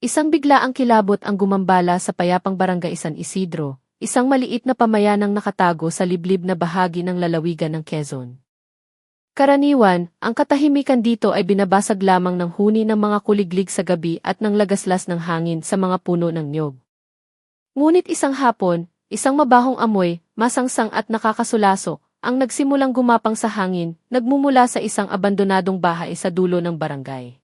Isang biglaang kilabot ang gumambala sa payapang barangay San Isidro, isang maliit na pamayanang nakatago sa liblib na bahagi ng lalawigan ng Quezon. Karaniwan, ang katahimikan dito ay binabasag lamang ng huni ng mga kuliglig sa gabi at ng lagaslas ng hangin sa mga puno ng niyog. Ngunit isang hapon, isang mabahong amoy, masangsang at nakakasulasok, ang nagsimulang gumapang sa hangin, nagmumula sa isang abandonadong bahay sa dulo ng barangay.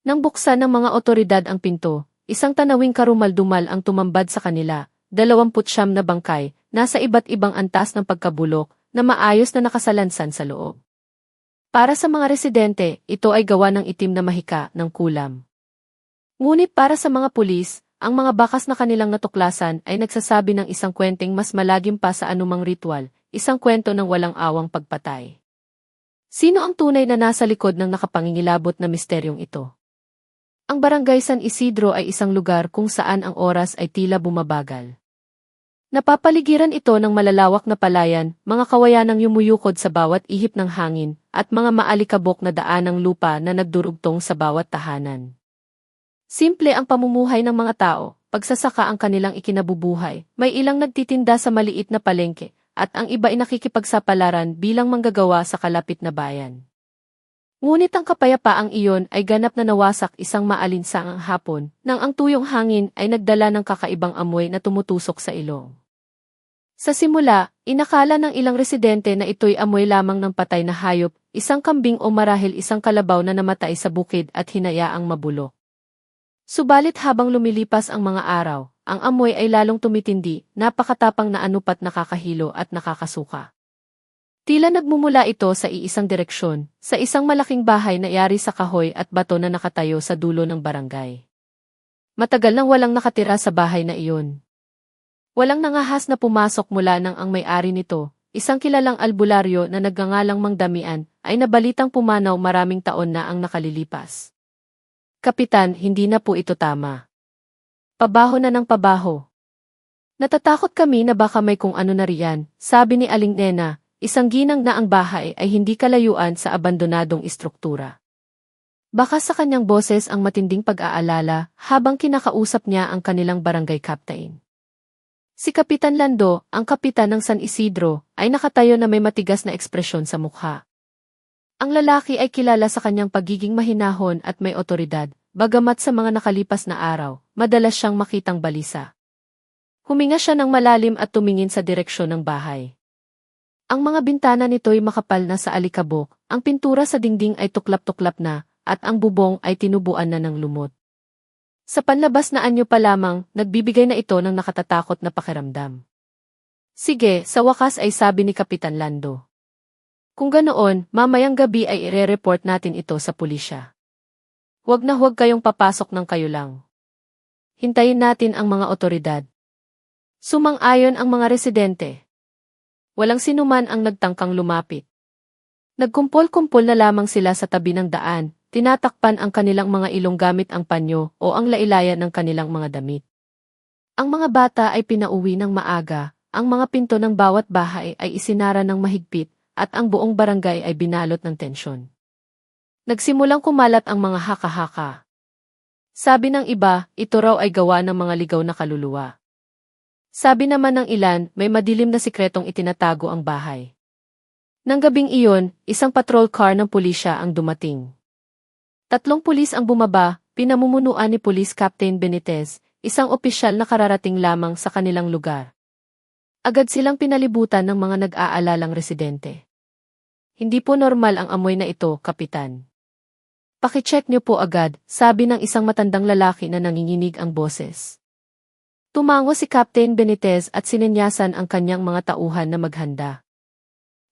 Nang buksan ng mga otoridad ang pinto, isang tanawing karumal-dumal ang tumambad sa kanila, 29 na bangkay, nasa iba't ibang antas ng pagkabulok, na maayos na nakasalansan sa loob. Para sa mga residente, ito ay gawa ng itim na mahika ng kulam. Ngunit para sa mga pulis, ang mga bakas na kanilang natuklasan ay nagsasabi ng isang kwenteng mas malagim pa sa anumang ritual, isang kwento ng walang awang pagpatay. Sino ang tunay na nasa likod ng nakapangingilabot na misteryong ito? Ang Barangay San Isidro ay isang lugar kung saan ang oras ay tila bumabagal. Napapaligiran ito ng malalawak na palayan, mga kawayanang yumuyukod sa bawat ihip ng hangin, at mga maalikabok na daan ng lupa na nagdurugtong sa bawat tahanan. Simple ang pamumuhay ng mga tao, pagsasaka ang kanilang ikinabubuhay, may ilang nagtitinda sa maliit na palengke, at ang iba ay nakikipagsapalaran bilang manggagawa sa kalapit na bayan. Ngunit ang kapayapaang iyon ay ganap na nawasak isang maalinsangang hapon, nang ang tuyong hangin ay nagdala ng kakaibang amoy na tumutusok sa ilong. Sa simula, inakala ng ilang residente na ito'y amoy lamang ng patay na hayop, isang kambing o marahil isang kalabaw na namatay sa bukid at hinayaang mabulok. Subalit habang lumilipas ang mga araw, ang amoy ay lalong tumitindi, napakatapang na anupat nakakahilo at nakakasuka. Tila nagmumula ito sa iisang direksyon, sa isang malaking bahay na yari sa kahoy at bato na nakatayo sa dulo ng barangay. Matagal nang walang nakatira sa bahay na iyon. Walang nangahas na pumasok mula nang ang may-ari nito, isang kilalang albularyo na nagngangalang Mang Damian, ay nabalitang pumanaw maraming taon na ang nakalilipas. Kapitan, hindi na po ito tama. Pabaho na ng pabaho. Natatakot kami na baka may kung ano na riyan, sabi ni Aling Nena. Isang ginang na ang bahay ay hindi kalayuan sa abandonadong istruktura. Baka sa kanyang boses ang matinding pag-aalala habang kinakausap niya ang kanilang barangay captain. Si Kapitan Lando, ang kapitan ng San Isidro, ay nakatayo na may matigas na ekspresyon sa mukha. Ang lalaki ay kilala sa kanyang pagiging mahinahon at may otoridad, bagamat sa mga nakalipas na araw, madalas siyang makitang balisa. Huminga siya ng malalim at tumingin sa direksyon ng bahay. Ang mga bintana nito'y makapal na sa alikabok, ang pintura sa dingding ay tuklap-tuklap na, at ang bubong ay tinubuan na ng lumot. Sa panlabas na anyo pa lamang, nagbibigay na ito ng nakatatakot na pakiramdam. Sige, sa wakas ay sabi ni Kapitan Lando. Kung ganoon, mamayang gabi ay ire-report natin ito sa pulisya. Huwag na huwag kayong papasok ng kayo lang. Hintayin natin ang mga otoridad. Sumang-ayon ang mga residente. Walang sinuman ang nagtangkang lumapit. Nagkumpol-kumpol na lamang sila sa tabi ng daan, tinatakpan ang kanilang mga ilong gamit ang panyo o ang lailayan ng kanilang mga damit. Ang mga bata ay pinauwi ng maaga, ang mga pinto ng bawat bahay ay isinara ng mahigpit, at ang buong barangay ay binalot ng tensyon. Nagsimulang kumalat ang mga haka-haka. Sabi ng iba, ito raw ay gawa ng mga ligaw na kaluluwa. Sabi naman ng ilan, may madilim na sikretong itinatago ang bahay. Nang gabing iyon, isang patrol car ng pulisya ang dumating. 3 pulis ang bumaba, pinamumunuan ni Police Captain Benitez, isang opisyal na kararating lamang sa kanilang lugar. Agad silang pinalibutan ng mga nag-aalalang residente. Hindi po normal ang amoy na ito, Kapitan. Pakicheck niyo po agad, sabi ng isang matandang lalaki na nanginginig ang boses. Tumango si Captain Benitez at sinenyasan ang kanyang mga tauhan na maghanda.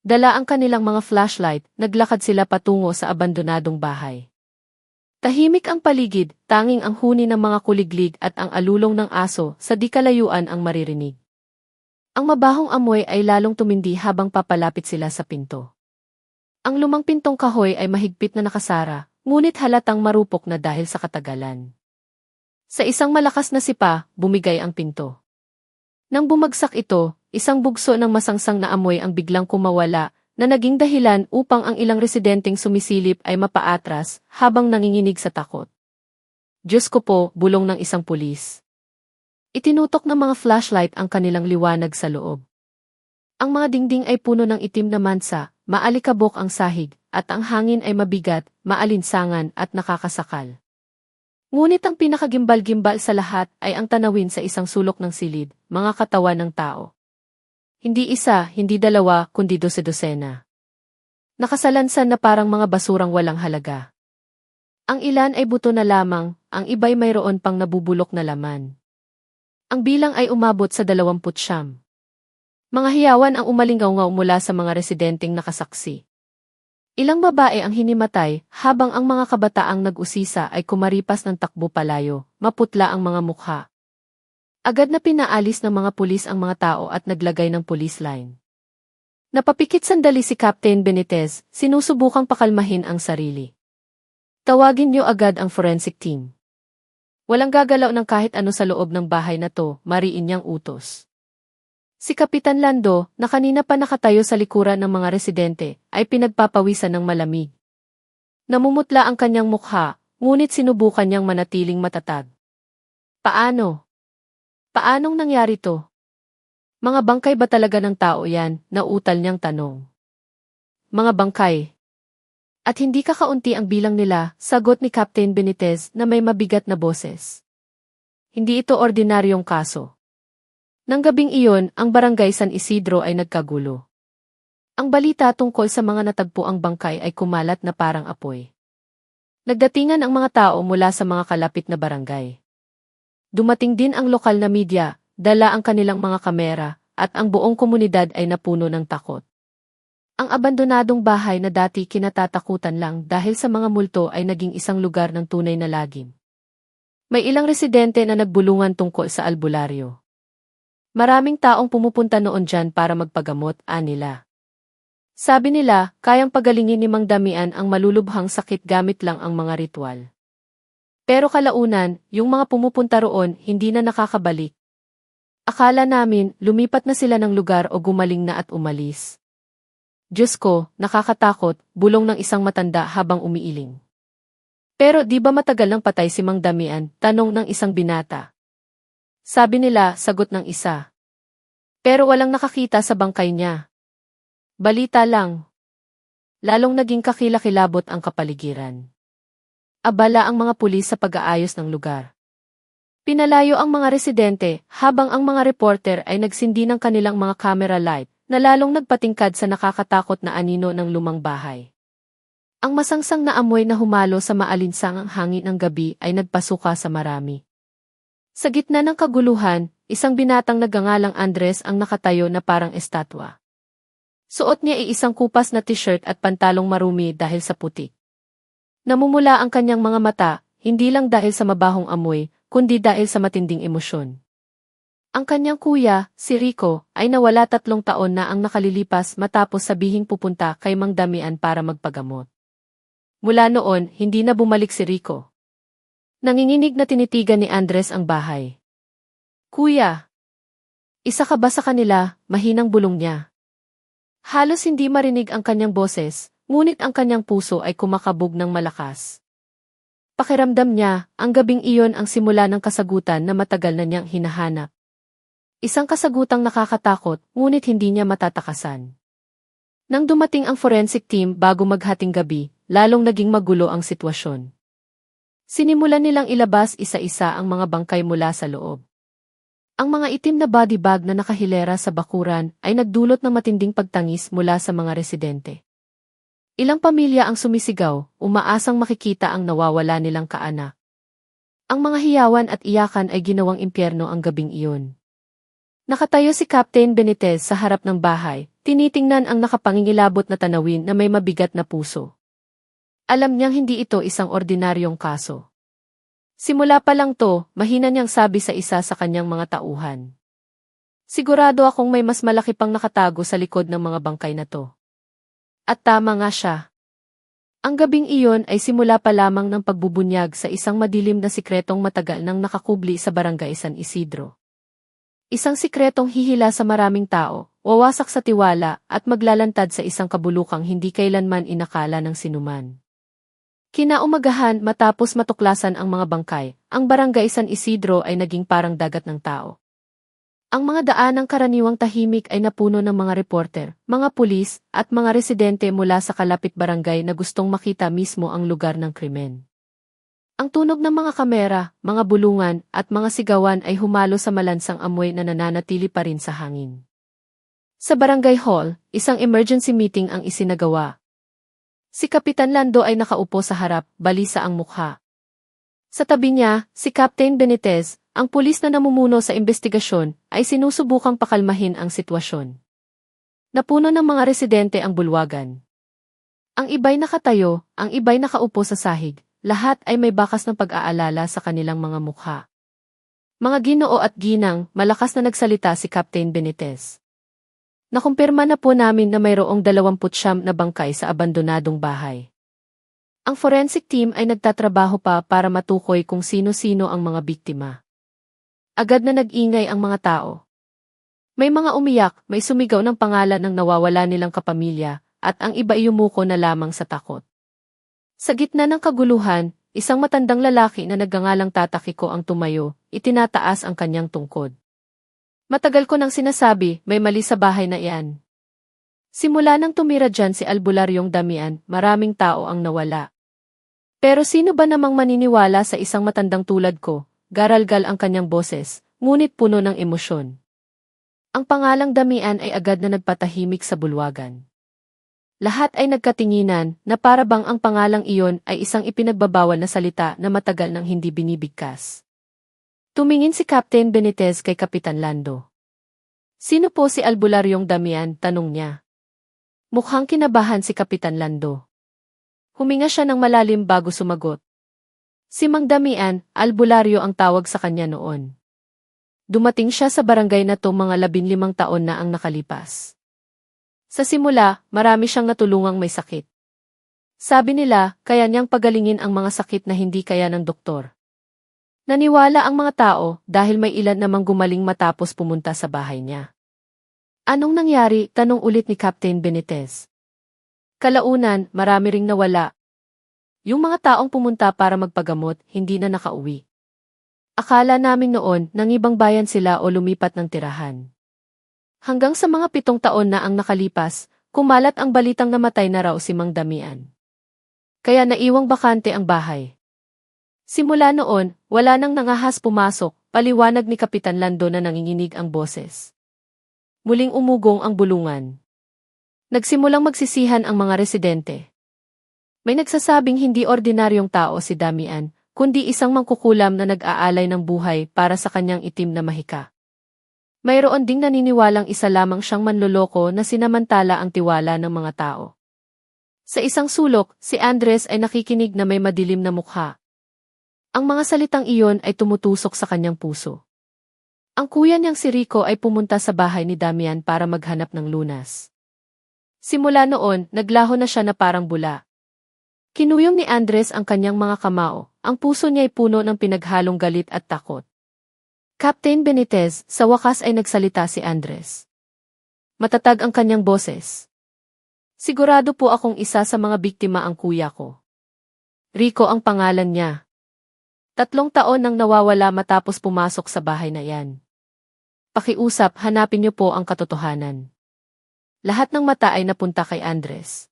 Dala ang kanilang mga flashlight, naglakad sila patungo sa abandonadong bahay. Tahimik ang paligid, tanging ang huni ng mga kuliglig at ang alulong ng aso sa di kalayuan ang maririnig. Ang mabahong amoy ay lalong tumindi habang papalapit sila sa pinto. Ang lumang pintong kahoy ay mahigpit na nakasara, ngunit halatang marupok na dahil sa katagalan. Sa isang malakas na sipa, bumigay ang pinto. Nang bumagsak ito, isang bugso ng masangsang na amoy ang biglang kumawala, na naging dahilan upang ang ilang residenteng sumisilip ay mapaatras habang nanginginig sa takot. Diyos ko po, bulong ng isang pulis. Itinutok ng mga flashlight ang kanilang liwanag sa loob. Ang mga dingding ay puno ng itim na mansa, maalikabok ang sahig, at ang hangin ay mabigat, maalinsangan at nakakasakal. Ngunit ang pinakagimbal-gimbal sa lahat ay ang tanawin sa isang sulok ng silid, mga katawan ng tao. Hindi isa, hindi dalawa, kundi dose-dosena. Nakasalansan na parang mga basurang walang halaga. Ang ilan ay buto na lamang, ang iba'y mayroon pang nabubulok na laman. Ang bilang ay umabot sa 29. Mga hiyawan ang umalingaw-ngaw mula sa mga residenteng nakasaksi. Ilang babae ang hinimatay, habang ang mga kabataang nag-usisa ay kumaripas ng takbo palayo, maputla ang mga mukha. Agad na pinaalis ng mga pulis ang mga tao at naglagay ng police line. Napapikit sandali si Captain Benitez, sinusubukang pakalmahin ang sarili. Tawagin niyo agad ang forensic team. Walang gagalaw ng kahit ano sa loob ng bahay na to, mariin niyang utos. Si Kapitan Lando, na kanina pa nakatayo sa likuran ng mga residente, ay pinagpapawisan ng malamig. Namumutla ang kanyang mukha, ngunit sinubukan niyang manatiling matatag. Paano? Paanong nangyari to? Mga bangkay ba talaga ng tao yan? Nauutal niyang tanong. Mga bangkay. At hindi kakaunti ang bilang nila, sagot ni Captain Benitez na may mabigat na boses. Hindi ito ordinaryong kaso. Nang gabing iyon, ang barangay San Isidro ay nagkagulo. Ang balita tungkol sa mga natagpuang bangkay ay kumalat na parang apoy. Nagdatingan ang mga tao mula sa mga kalapit na barangay. Dumating din ang lokal na media, dala ang kanilang mga kamera, at ang buong komunidad ay napuno ng takot. Ang abandonadong bahay na dati kinatatakutan lang dahil sa mga multo ay naging isang lugar ng tunay na lagim. May ilang residente na nagbulungan tungkol sa albularyo. Maraming taong pumupunta noon dyan para magpagamot, nila. Sabi nila, kayang pagalingin ni Mang Damian ang malulubhang sakit gamit lang ang mga ritual. Pero kalaunan, yung mga pumupunta roon hindi na nakakabalik. Akala namin, lumipat na sila ng lugar o gumaling na at umalis. Diyos ko, nakakatakot, bulong ng isang matanda habang umiiling. Pero di ba matagal nang patay si Mang Damian? Tanong ng isang binata. Sabi nila, sagot ng isa. Pero walang nakakita sa bangkay niya. Balita lang. Lalong naging kakilakilabot ang kapaligiran. Abala ang mga pulis sa pag-aayos ng lugar. Pinalayo ang mga residente, habang ang mga reporter ay nagsindi ng kanilang mga camera light, na lalong nagpatingkad sa nakakatakot na anino ng lumang bahay. Ang masangsang na amoy na humalo sa maalinsangang hangin ng gabi ay nagpasuka sa marami. Sa gitna ng kaguluhan, isang binatang nagangalang Andres ang nakatayo na parang estatwa. Suot niya ay isang kupas na t-shirt at pantalong marumi dahil sa putik. Namumula ang kanyang mga mata, hindi lang dahil sa mabahong amoy, kundi dahil sa matinding emosyon. Ang kanyang kuya, si Rico, ay nawala 3 taon na ang nakalilipas matapos sabihing pupunta kay Mang Damian para magpagamot. Mula noon, hindi na bumalik si Rico. Nanginginig na tinitigan ni Andres ang bahay. Kuya! Isa ka ba sa kanila? Mahinang bulong niya. Halos hindi marinig ang kanyang boses, ngunit ang kanyang puso ay kumakabog ng malakas. Pakiramdam niya, ang gabing iyon ang simula ng kasagutan na matagal na niyang hinahanap. Isang kasagutang nakakatakot, ngunit hindi niya matatakasan. Nang dumating ang forensic team bago maghating gabi, lalong naging magulo ang sitwasyon. Sinimulan nilang ilabas isa-isa ang mga bangkay mula sa loob. Ang mga itim na body bag na nakahilera sa bakuran ay nagdulot ng matinding pagtangis mula sa mga residente. Ilang pamilya ang sumisigaw, umaasang makikita ang nawawala nilang kaanak. Ang mga hiyawan at iyakan ay ginawang impyerno ang gabing iyon. Nakatayo si Captain Benitez sa harap ng bahay, tinitingnan ang nakapangingilabot na tanawin na may mabigat na puso. Alam niyang hindi ito isang ordinaryong kaso. Simula pa lang to, mahina niyang sabi sa isa sa kanyang mga tauhan. Sigurado akong may mas malaki pang nakatago sa likod ng mga bangkay na to. At tama nga siya. Ang gabing iyon ay simula pa lamang ng pagbubunyag sa isang madilim na sikretong matagal nang nakakubli sa barangay San Isidro. Isang sikretong hihila sa maraming tao, wawasak sa tiwala at maglalantad sa isang kabulukang hindi kailanman inakala ng sinuman. Kinaumagahan matapos matuklasan ang mga bangkay, ang barangay San Isidro ay naging parang dagat ng tao. Ang mga daan ng karaniwang tahimik ay napuno ng mga reporter, mga pulis, at mga residente mula sa kalapit barangay na gustong makita mismo ang lugar ng krimen. Ang tunog ng mga kamera, mga bulungan, at mga sigawan ay humalo sa malansang amoy na nananatili pa rin sa hangin. Sa barangay hall, isang emergency meeting ang isinagawa. Si Kapitan Lando ay nakaupo sa harap, balisa ang mukha. Sa tabi niya, si Captain Benitez, ang pulis na namumuno sa investigasyon, ay sinusubukang pakalmahin ang sitwasyon. Napuno ng mga residente ang bulwagan. Ang iba'y nakatayo, ang iba'y nakaupo sa sahig, lahat ay may bakas ng pag-aalala sa kanilang mga mukha. Mga ginoo at ginang, malakas na nagsalita si Captain Benitez. Nakumpirma na po namin na mayroong 29 na bangkay sa abandonadong bahay. Ang forensic team ay nagtatrabaho pa para matukoy kung sino-sino ang mga biktima. Agad na nag-ingay ang mga tao. May mga umiyak, may sumigaw ng pangalan ng nawawala nilang kapamilya, at ang iba ay yumuko na lamang sa takot. Sa gitna ng kaguluhan, isang matandang lalaki na nagngangalang Tatakiko ang tumayo, itinataas ang kanyang tungkod. Matagal ko nang sinasabi, may mali sa bahay na iyan. Simula nang tumira dyan si Albularyong Damian, maraming tao ang nawala. Pero sino ba namang maniniwala sa isang matandang tulad ko? Garalgal ang kanyang boses, ngunit puno ng emosyon. Ang pangalang Damian ay agad na nagpatahimik sa bulwagan. Lahat ay nagkatinginan na para bang ang pangalang iyon ay isang ipinagbabawal na salita na matagal nang hindi binibigkas. Tumingin si Captain Benitez kay Kapitan Lando. Sino po si Albularyong Damian? Tanong niya. Mukhang kinabahan si Kapitan Lando. Huminga siya ng malalim bago sumagot. Si Mang Damian, Albularyo ang tawag sa kanya noon. Dumating siya sa barangay na to mga 15 taon na ang nakalipas. Sa simula, marami siyang natulungang may sakit. Sabi nila, kaya niyang pagalingin ang mga sakit na hindi kaya ng doktor. Naniwala ang mga tao dahil may ilan namang gumaling matapos pumunta sa bahay niya. Anong nangyari? Tanong ulit ni Captain Benitez. Kalaunan, marami ring nawala. Yung mga taong pumunta para magpagamot, hindi na nakauwi. Akala namin noon nang ibang bayan sila o lumipat ng tirahan. Hanggang sa mga 7 taon na ang nakalipas, kumalat ang balitang namatay na raw si Mang Damian. Kaya naiwang bakante ang bahay. Simula noon, wala nang nangahas pumasok, paliwanag ni Kapitan Lando na nanginginig ang boses. Muling umugong ang bulungan. Nagsimulang magsisihan ang mga residente. May nagsasabing hindi ordinaryong tao si Damian, kundi isang mangkukulam na nag-aalay ng buhay para sa kanyang itim na mahika. Mayroon ding naniniwalang isa lamang siyang manloloko na sinamantala ang tiwala ng mga tao. Sa isang sulok, si Andres ay nakikinig na may madilim na mukha. Ang mga salitang iyon ay tumutusok sa kanyang puso. Ang kuya niyang si Rico ay pumunta sa bahay ni Damian para maghanap ng lunas. Simula noon, naglaho na siya na parang bula. Kinuyong ni Andres ang kanyang mga kamao, ang puso niya ay puno ng pinaghalong galit at takot. Captain Benitez, sa wakas ay nagsalita si Andres. Matatag ang kanyang boses. Sigurado po akong isa sa mga biktima ang kuya ko. Rico ang pangalan niya. 3 taon nang nawawala matapos pumasok sa bahay na yan. Pakiusap, hanapin niyo po ang katotohanan. Lahat ng mata ay napunta kay Andres.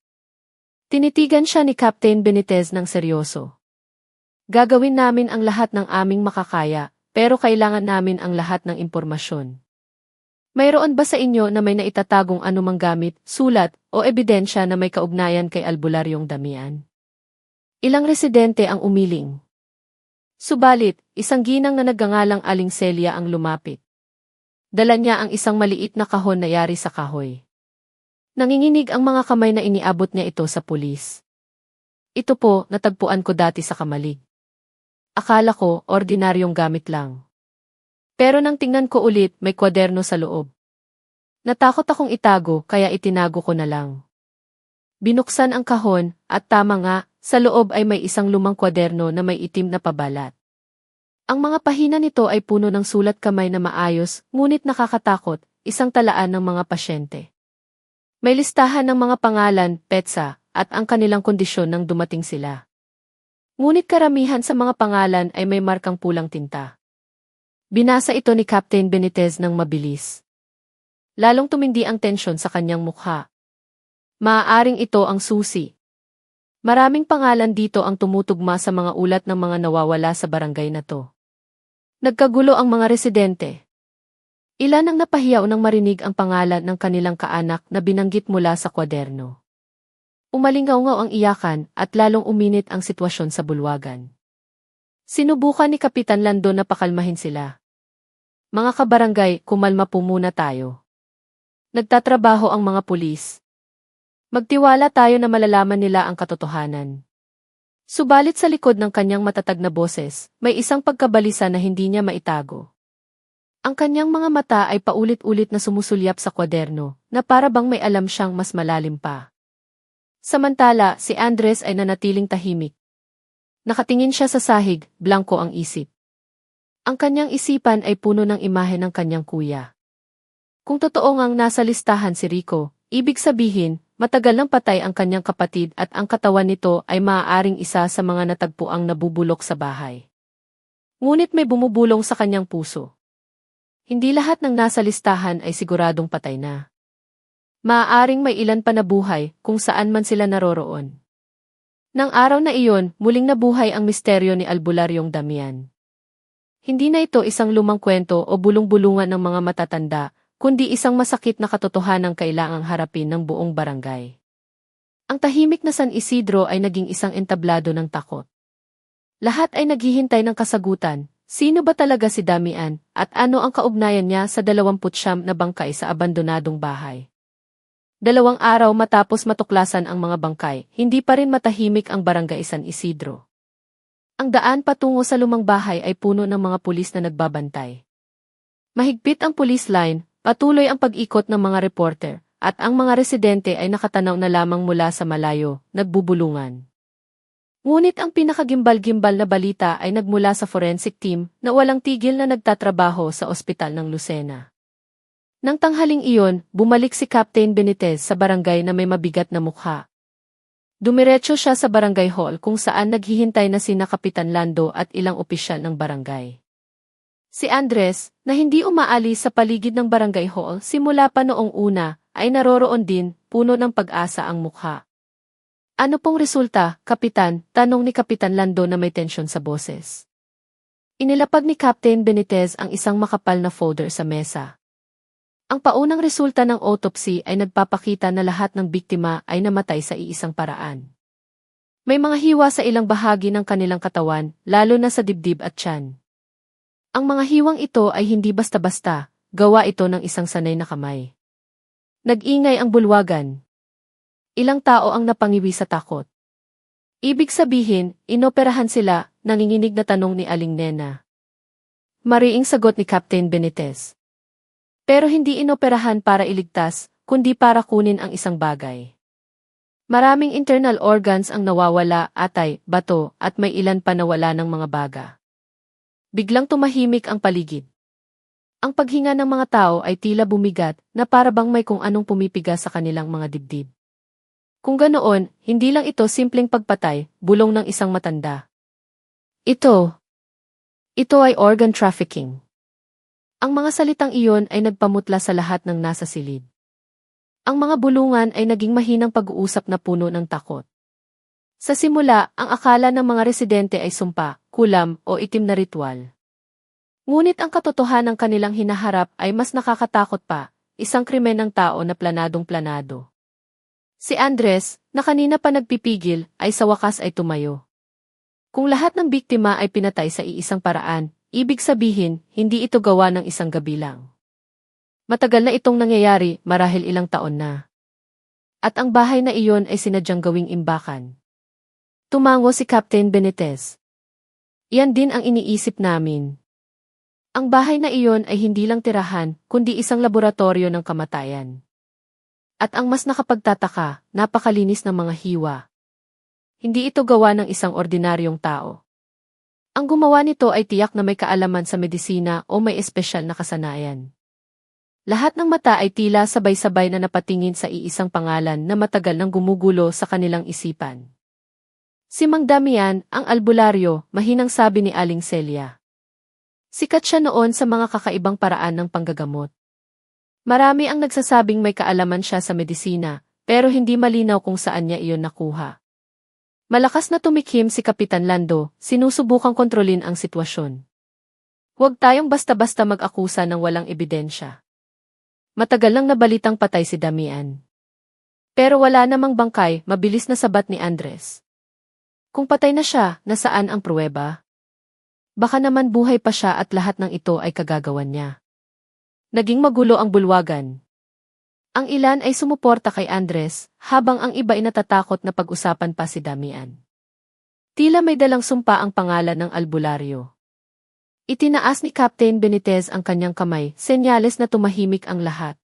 Tinitigan siya ni Captain Benitez ng seryoso. Gagawin namin ang lahat ng aming makakaya, pero kailangan namin ang lahat ng impormasyon. Mayroon ba sa inyo na may naitatagong anumang gamit, sulat, o ebidensya na may kaugnayan kay Albularyong Damian? Ilang residente ang umiling. Subalit, isang ginang na nagngangalang Aling Celia ang lumapit. Dala niya ang isang maliit na kahon na yari sa kahoy. Nanginginig ang mga kamay na iniabot niya ito sa pulis. Ito po, natagpuan ko dati sa kamalig. Akala ko, ordinaryong gamit lang. Pero nang tingnan ko ulit, may kwaderno sa loob. Natakot akong itago, kaya itinago ko na lang. Binuksan ang kahon, at tama nga, sa loob ay may isang lumang kwaderno na may itim na pabalat. Ang mga pahina nito ay puno ng sulat kamay na maayos, ngunit nakakatakot, isang talaan ng mga pasyente. May listahan ng mga pangalan, petsa, at ang kanilang kondisyon nang dumating sila. Ngunit karamihan sa mga pangalan ay may markang pulang tinta. Binasa ito ni Captain Benitez ng mabilis. Lalong tumindi ang tensyon sa kanyang mukha. Maaaring ito ang susi. Maraming pangalan dito ang tumutugma sa mga ulat ng mga nawawala sa barangay na to. Nagkagulo ang mga residente. Ilan ang napahiyaw nang marinig ang pangalan ng kanilang kaanak na binanggit mula sa kwaderno. Umalingaw-ngaw ang iyakan at lalong uminit ang sitwasyon sa bulwagan. Sinubukan ni Kapitan Lando na pakalmahin sila. Mga kabarangay, kumalma po muna tayo. Nagtatrabaho ang mga pulis. Magtiwala tayo na malalaman nila ang katotohanan. Subalit sa likod ng kanyang matatag na boses, may isang pagkabalisa na hindi niya maitago. Ang kanyang mga mata ay paulit-ulit na sumusulyap sa kwaderno, na para bang may alam siyang mas malalim pa. Samantala, si Andres ay nanatiling tahimik. Nakatingin siya sa sahig, blanko ang isip. Ang kanyang isipan ay puno ng imahe ng kanyang kuya. Kung totoo ngang nasa listahan si Rico, ibig sabihin, matagal nang patay ang kanyang kapatid at ang katawan nito ay maaaring isa sa mga natagpuang nabubulok sa bahay. Ngunit may bumubulong sa kanyang puso. Hindi lahat ng nasa listahan ay siguradong patay na. Maaaring may ilan pa na buhay kung saan man sila naroroon. Nang araw na iyon, muling nabuhay ang misteryo ni Albularyong Damian. Hindi na ito isang lumang kwento o bulong-bulungan ng mga matatanda, kundi isang masakit na katotohanang kailangang harapin ng buong barangay. Ang tahimik na San Isidro ay naging isang entablado ng takot. Lahat ay naghihintay ng kasagutan, sino ba talaga si Damian at ano ang kaugnayan niya sa 29 na bangkay sa abandonadong bahay. 2 araw matapos matuklasan ang mga bangkay, hindi pa rin matahimik ang barangay San Isidro. Ang daan patungo sa lumang bahay ay puno ng mga pulis na nagbabantay. Mahigpit ang police line, patuloy ang pag-ikot ng mga reporter, at ang mga residente ay nakatanaw na lamang mula sa malayo, nagbubulungan. Ngunit ang pinakagimbal-gimbal na balita ay nagmula sa forensic team na walang tigil na nagtatrabaho sa ospital ng Lucena. Nang tanghaling iyon, bumalik si Captain Benitez sa barangay na may mabigat na mukha. Dumiretso siya sa barangay hall kung saan naghihintay na sina Kapitan Lando at ilang opisyal ng barangay. Si Andres, na hindi umaalis sa paligid ng barangay hall simula pa noong una, ay naroroon din, puno ng pag-asa ang mukha. Ano pong resulta, Kapitan? Tanong ni Kapitan Lando na may tensyon sa boses. Inilapag ni Captain Benitez ang isang makapal na folder sa mesa. Ang paunang resulta ng autopsy ay nagpapakita na lahat ng biktima ay namatay sa iisang paraan. May mga hiwa sa ilang bahagi ng kanilang katawan, lalo na sa dibdib at tiyan. Ang mga hiwang ito ay hindi basta-basta, gawa ito ng isang sanay na kamay. Nag-ingay ang bulwagan. Ilang tao ang napangiwi sa takot. Ibig sabihin, inoperahan sila, nanginginig na tanong ni Aling Nena. Mariing sagot ni Captain Benitez. Pero hindi inoperahan para iligtas, kundi para kunin ang isang bagay. Maraming internal organs ang nawawala, atay, bato, at may ilan pa nawala ng mga baga. Biglang tumahimik ang paligid. Ang paghinga ng mga tao ay tila bumigat na para bang may kung anong pumipiga sa kanilang mga dibdib. Kung ganoon, hindi lang ito simpleng pagpatay, bulong ng isang matanda. Ito ay organ trafficking. Ang mga salitang iyon ay nagpamutla sa lahat ng nasa silid. Ang mga bulungan ay naging mahinang pag-uusap na puno ng takot. Sa simula, ang akala ng mga residente ay sumpa, kulam o itim na ritual. Ngunit ang katotohanan ng kanilang hinaharap ay mas nakakatakot pa, isang krimen ng tao na planadong-planado. Si Andres, na kanina pa nagpipigil, ay sa wakas ay tumayo. Kung lahat ng biktima ay pinatay sa iisang paraan, ibig sabihin, hindi ito gawa ng isang gabi lang. Matagal na itong nangyayari, marahil ilang taon na. At ang bahay na iyon ay sinadyang gawing imbakan. Tumango si Captain Benitez. Yan din ang iniisip namin. Ang bahay na iyon ay hindi lang tirahan, kundi isang laboratorio ng kamatayan. At ang mas nakapagtataka, napakalinis ng mga hiwa. Hindi ito gawa ng isang ordinaryong tao. Ang gumawa nito ay tiyak na may kaalaman sa medisina o may espesyal na kasanayan. Lahat ng mata ay tila sabay-sabay na napatingin sa iisang pangalan na matagal nang gumugulo sa kanilang isipan. Si Mang Damian, ang albularyo, mahinang sabi ni Aling Celia. Sikat siya noon sa mga kakaibang paraan ng panggagamot. Marami ang nagsasabing may kaalaman siya sa medisina, pero hindi malinaw kung saan niya iyon nakuha. Malakas na tumikhim si Kapitan Lando, sinusubukang kontrolin ang sitwasyon. Huwag tayong basta-basta mag-akusa ng walang ebidensya. Matagal lang nabalitang patay si Damian. Pero wala namang bangkay, mabilis na sabat ni Andres. Kung patay na siya, nasaan ang pruweba? Baka naman buhay pa siya at lahat ng ito ay kagagawan niya. Naging magulo ang bulwagan. Ang ilan ay sumuporta kay Andres, habang ang iba ay natatakot na pag-usapan pa si Damian. Tila may dalang sumpa ang pangalan ng albularyo. Itinaas ni Captain Benitez ang kanyang kamay, senyales na tumahimik ang lahat.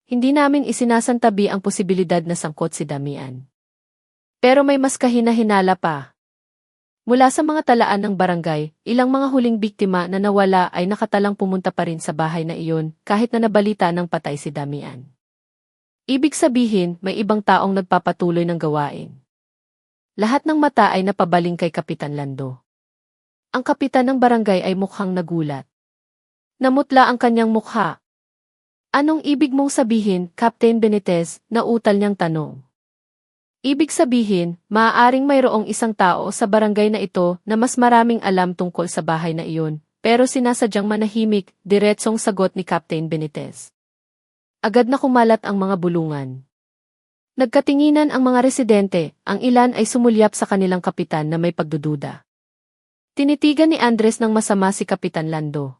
Hindi namin isinasantabi ang posibilidad na sangkot si Damian. Pero may mas kahina-hinala pa. Mula sa mga talaan ng barangay, ilang mga huling biktima na nawala ay nakatalang pumunta pa rin sa bahay na iyon kahit na nabalita ng patay si Damian. Ibig sabihin, may ibang taong nagpapatuloy ng gawain. Lahat ng mata ay napabaling kay Kapitan Lando. Ang kapitan ng barangay ay mukhang nagulat. Namutla ang kanyang mukha. Anong ibig mong sabihin, Captain Benitez? Nautal niyang tanong. Ibig sabihin, maaaring mayroong isang tao sa barangay na ito na mas maraming alam tungkol sa bahay na iyon, pero sinasadyang manahimik, diretsong sagot ni Captain Benitez. Agad na kumalat ang mga bulungan. Nagkatinginan ang mga residente, ang ilan ay sumulyap sa kanilang kapitan na may pagdududa. Tinitigan ni Andres ng masama si Kapitan Lando.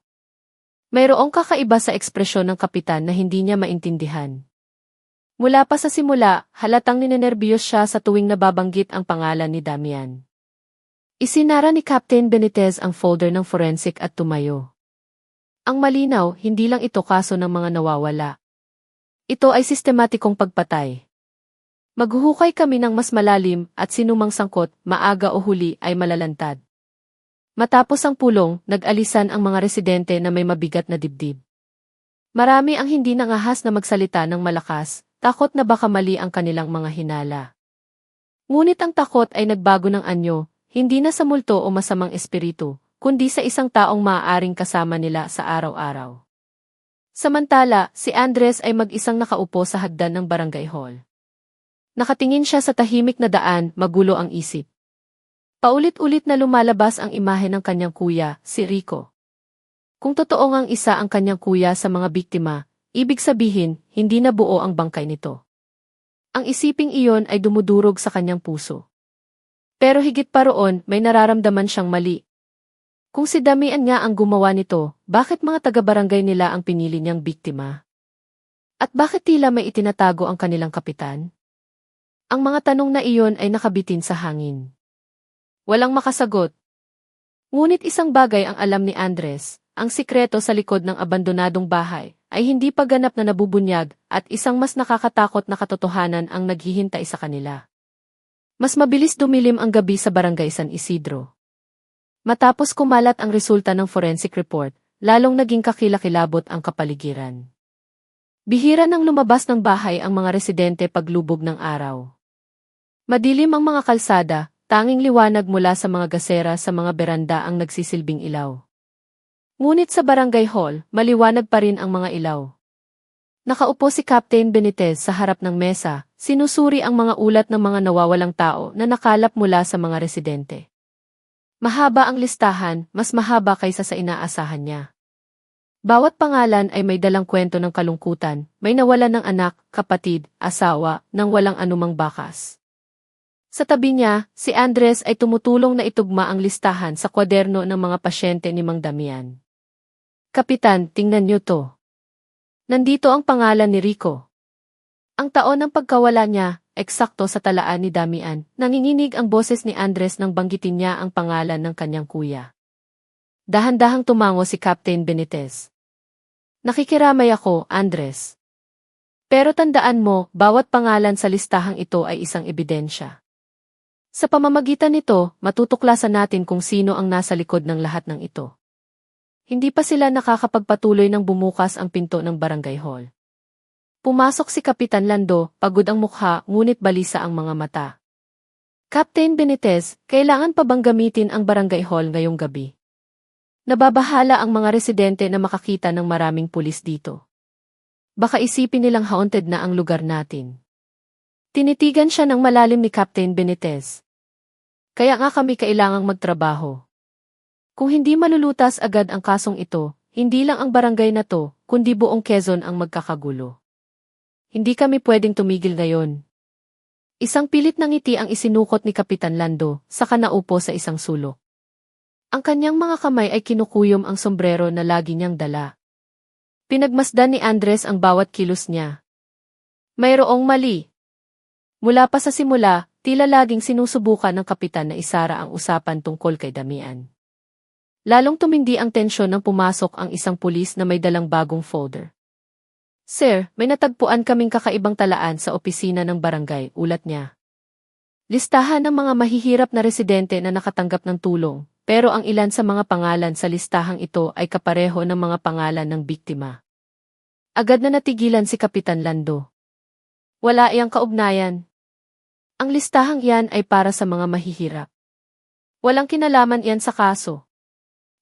Mayroong kakaiba sa ekspresyon ng kapitan na hindi niya maintindihan. Mula pa sa simula, halatang ninenerbiyos siya sa tuwing nababanggit ang pangalan ni Damian. Isinara ni Captain Benitez ang folder ng forensic at tumayo. Ang malinaw, hindi lang ito kaso ng mga nawawala. Ito ay sistematikong pagpatay. Maghuhukay kami ng mas malalim at sinumang sangkot, maaga o huli ay malalantad. Matapos ang pulong, nag-alisan ang mga residente na may mabigat na dibdib. Marami ang hindi nangahas na magsalita ng malakas, takot na baka mali ang kanilang mga hinala. Ngunit ang takot ay nagbago ng anyo, hindi na sa multo o masamang espiritu, kundi sa isang taong maaaring kasama nila sa araw-araw. Samantala, si Andres ay mag-isang nakaupo sa hagdan ng barangay hall. Nakatingin siya sa tahimik na daan, magulo ang isip. Paulit-ulit na lumalabas ang imahe ng kanyang kuya, si Rico. Kung totoo ngang isa ang kanyang kuya sa mga biktima, ibig sabihin, hindi na buo ang bangkay nito. Ang isiping iyon ay dumudurog sa kanyang puso. Pero higit pa roon, may nararamdaman siyang mali. Kung si Damian nga ang gumawa nito, bakit mga taga-barangay nila ang pinili niyang biktima? At bakit tila may itinatago ang kanilang kapitan? Ang mga tanong na iyon ay nakabitin sa hangin. Walang makasagot. Ngunit isang bagay ang alam ni Andres, ang sikreto sa likod ng abandonadong bahay ay hindi pa ganap na nabubunyag at isang mas nakakatakot na katotohanan ang naghihintay sa kanila. Mas mabilis dumilim ang gabi sa barangay San Isidro. Matapos kumalat ang resulta ng forensic report, lalong naging kakilakilabot ang kapaligiran. Bihira nang lumabas ng bahay ang mga residente paglubog ng araw. Madilim ang mga kalsada, tanging liwanag mula sa mga gasera sa mga beranda ang nagsisilbing ilaw. Ngunit sa barangay hall, maliwanag pa rin ang mga ilaw. Nakaupo si Captain Benitez sa harap ng mesa, sinusuri ang mga ulat ng mga nawawalang tao na nakalap mula sa mga residente. Mahaba ang listahan, mas mahaba kaysa sa inaasahan niya. Bawat pangalan ay may dalang kwento ng kalungkutan, may nawalan ng anak, kapatid, asawa, nang walang anumang bakas. Sa tabi niya, si Andres ay tumutulong na itugma ang listahan sa kwaderno ng mga pasyente ni Mang Damian. Kapitan, tingnan niyo to. Nandito ang pangalan ni Rico. Ang taon ng pagkawala niya, eksakto sa talaan ni Damian, nanginginig ang boses ni Andres nang banggitin niya ang pangalan ng kanyang kuya. Dahan-dahang tumango si Captain Benitez. Nakikiramay ako, Andres. Pero tandaan mo, bawat pangalan sa listahang ito ay isang ebidensya. Sa pamamagitan nito, matutuklasan natin kung sino ang nasa likod ng lahat ng ito. Hindi pa sila nakakapagpatuloy ng bumukas ang pinto ng barangay hall. Pumasok si Kapitan Lando, pagod ang mukha, ngunit balisa ang mga mata. Captain Benitez, kailangan pa bang gamitin ang barangay hall ngayong gabi? Nababahala ang mga residente na makakita ng maraming pulis dito. Baka isipin nilang haunted na ang lugar natin. Tinitigan siya ng malalim ni Captain Benitez. Kaya nga kami kailangang magtrabaho. Kung hindi malulutas agad ang kasong ito, hindi lang ang barangay na to, kundi buong Quezon ang magkakagulo. Hindi kami pwedeng tumigil ngayon. Isang pilit na ngiti ang isinukot ni Kapitan Lando, saka naupo sa isang sulok. Ang kanyang mga kamay ay kinukuyom ang sombrero na lagi niyang dala. Pinagmasdan ni Andres ang bawat kilos niya. Mayroong mali. Mula pa sa simula, tila laging sinusubukan ng kapitan na isara ang usapan tungkol kay Damian. Lalong tumindi ang tensyon nang pumasok ang isang pulis na may dalang bagong folder. Sir, may natagpuan kaming kakaibang talaan sa opisina ng barangay, ulat niya. Listahan ng mga mahihirap na residente na nakatanggap ng tulong, pero ang ilan sa mga pangalan sa listahang ito ay kapareho ng mga pangalan ng biktima. Agad na natigilan si Kapitan Lando. Wala iyang kaugnayan. Ang listahang iyan ay para sa mga mahihirap. Walang kinalaman iyan sa kaso.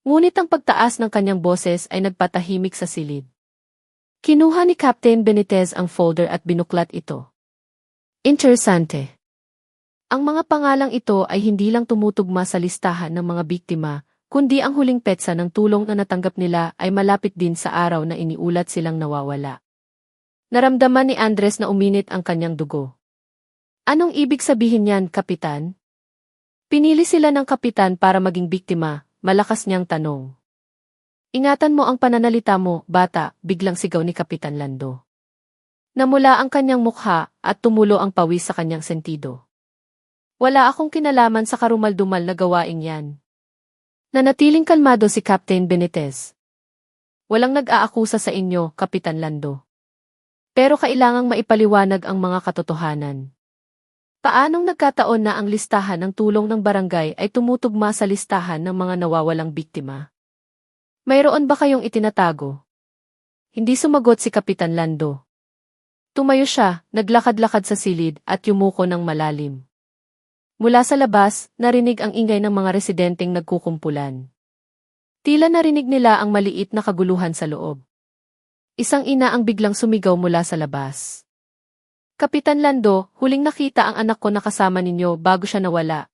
Ngunit ang pagtaas ng kanyang boses ay nagpatahimik sa silid. Kinuha ni Captain Benitez ang folder at binuklat ito. Interesante. Ang mga pangalang ito ay hindi lang tumutugma sa listahan ng mga biktima, kundi ang huling petsa ng tulong na natanggap nila ay malapit din sa araw na iniulat silang nawawala. Naramdaman ni Andres na uminit ang kanyang dugo. Anong ibig sabihin niyan, Kapitan? Pinili sila ng kapitan para maging biktima, malakas niyang tanong. Ingatan mo ang pananalita mo, bata, biglang sigaw ni Kapitan Lando. Namula ang kanyang mukha at tumulo ang pawis sa kanyang sentido. Wala akong kinalaman sa karumaldumal na gawaing yan. Nanatiling kalmado si Captain Benitez. Walang nag-aakusa sa inyo, Kapitan Lando. Pero kailangang maipaliwanag ang mga katotohanan. Paanong nagkataon na ang listahan ng tulong ng barangay ay tumutugma sa listahan ng mga nawawalang biktima? Mayroon ba kayong itinatago? Hindi sumagot si Kapitan Lando. Tumayo siya, naglakad-lakad sa silid at yumuko ng malalim. Mula sa labas, narinig ang ingay ng mga residenteng nagkukumpulan. Tila narinig nila ang maliit na kaguluhan sa loob. Isang ina ang biglang sumigaw mula sa labas. Kapitan Lando, huling nakita ang anak ko na kasama ninyo bago siya nawala.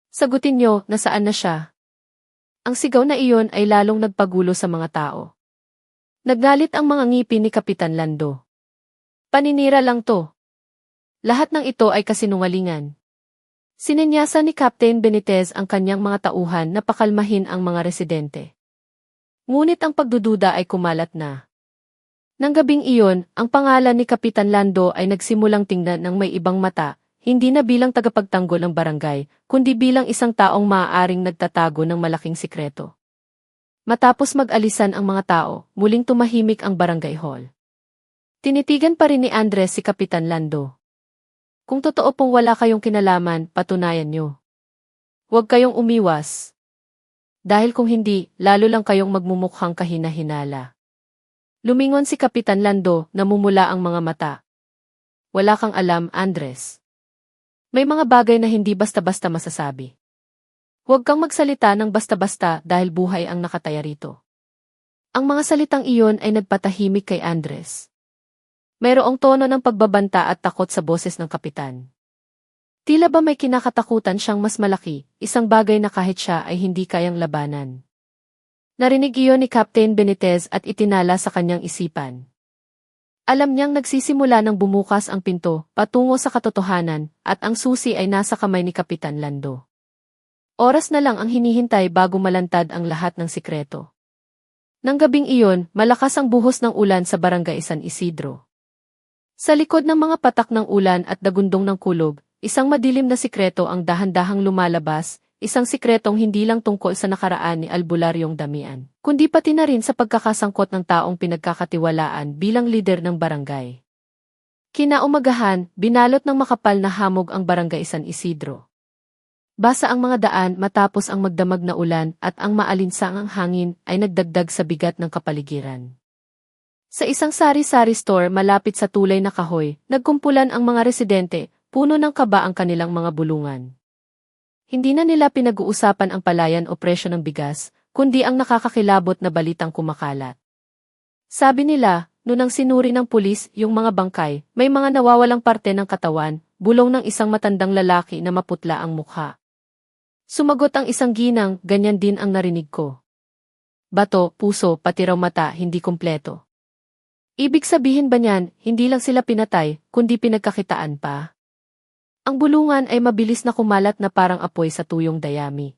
Sagutin niyo, nasaan na siya? Ang sigaw na iyon ay lalong nagpagulo sa mga tao. Naggalit ang mga ngipin ni Kapitan Lando. Paninira lang to. Lahat ng ito ay kasinungalingan. Sinenyasan ni Captain Benitez ang kanyang mga tauhan na pakalmahin ang mga residente. Ngunit ang pagdududa ay kumalat na. Nang gabing iyon, ang pangalan ni Kapitan Lando ay nagsimulang tingnan ng may ibang mata, hindi na bilang tagapagtanggol ng barangay, kundi bilang isang taong maaaring nagtatago ng malaking sikreto. Matapos mag-alisan ang mga tao, muling tumahimik ang barangay hall. Tinitigan pa rin ni Andres si Kapitan Lando. Kung totoo pong wala kayong kinalaman, patunayan nyo. Huwag kayong umiwas. Dahil kung hindi, lalo lang kayong magmumukhang kahina-hinala. Lumingon si Kapitan Lando, namumula ang mga mata. Wala kang alam, Andres. May mga bagay na hindi basta-basta masasabi. Huwag kang magsalita ng basta-basta dahil buhay ang nakataya rito. Ang mga salitang iyon ay nagpatahimik kay Andres. Mayroong tono ng pagbabanta at takot sa boses ng kapitan. Tila ba may kinakatakutan siyang mas malaki, isang bagay na kahit siya ay hindi kayang labanan. Narinig iyon ni Captain Benitez at itinala sa kanyang isipan. Alam niyang nagsisimula ng bumukas ang pinto, patungo sa katotohanan, at ang susi ay nasa kamay ni Kapitan Lando. Oras na lang ang hinihintay bago malantad ang lahat ng sikreto. Nang gabing iyon, malakas ang buhos ng ulan sa barangay San Isidro. Sa likod ng mga patak ng ulan at dagundong ng kulog, isang madilim na sikreto ang dahan-dahang lumalabas, isang sikretong hindi lang tungkol sa nakaraan ni Albularyong Damian, kundi pati na rin sa pagkakasangkot ng taong pinagkakatiwalaan bilang lider ng barangay. Kinaumagahan, binalot ng makapal na hamog ang barangay San Isidro. Basa ang mga daan matapos ang magdamag na ulan at ang maalinsangang hangin ay nagdagdag sa bigat ng kapaligiran. Sa isang sari-sari store malapit sa tulay na kahoy, nagkumpulan ang mga residente, puno ng kaba ang kanilang mga bulungan. Hindi na nila pinag-uusapan ang palayan o presyo ng bigas, kundi ang nakakakilabot na balitang kumakalat. Sabi nila, nung sinuri ng pulis yung mga bangkay, may mga nawawalang parte ng katawan, bulong ng isang matandang lalaki na maputla ang mukha. Sumagot ang isang ginang, ganyan din ang narinig ko. Bato, puso, pati raw mata, hindi kumpleto. Ibig sabihin ba niyan, hindi lang sila pinatay, kundi pinagkakitaan pa? Ang bulungan ay mabilis na kumalat na parang apoy sa tuyong dayami.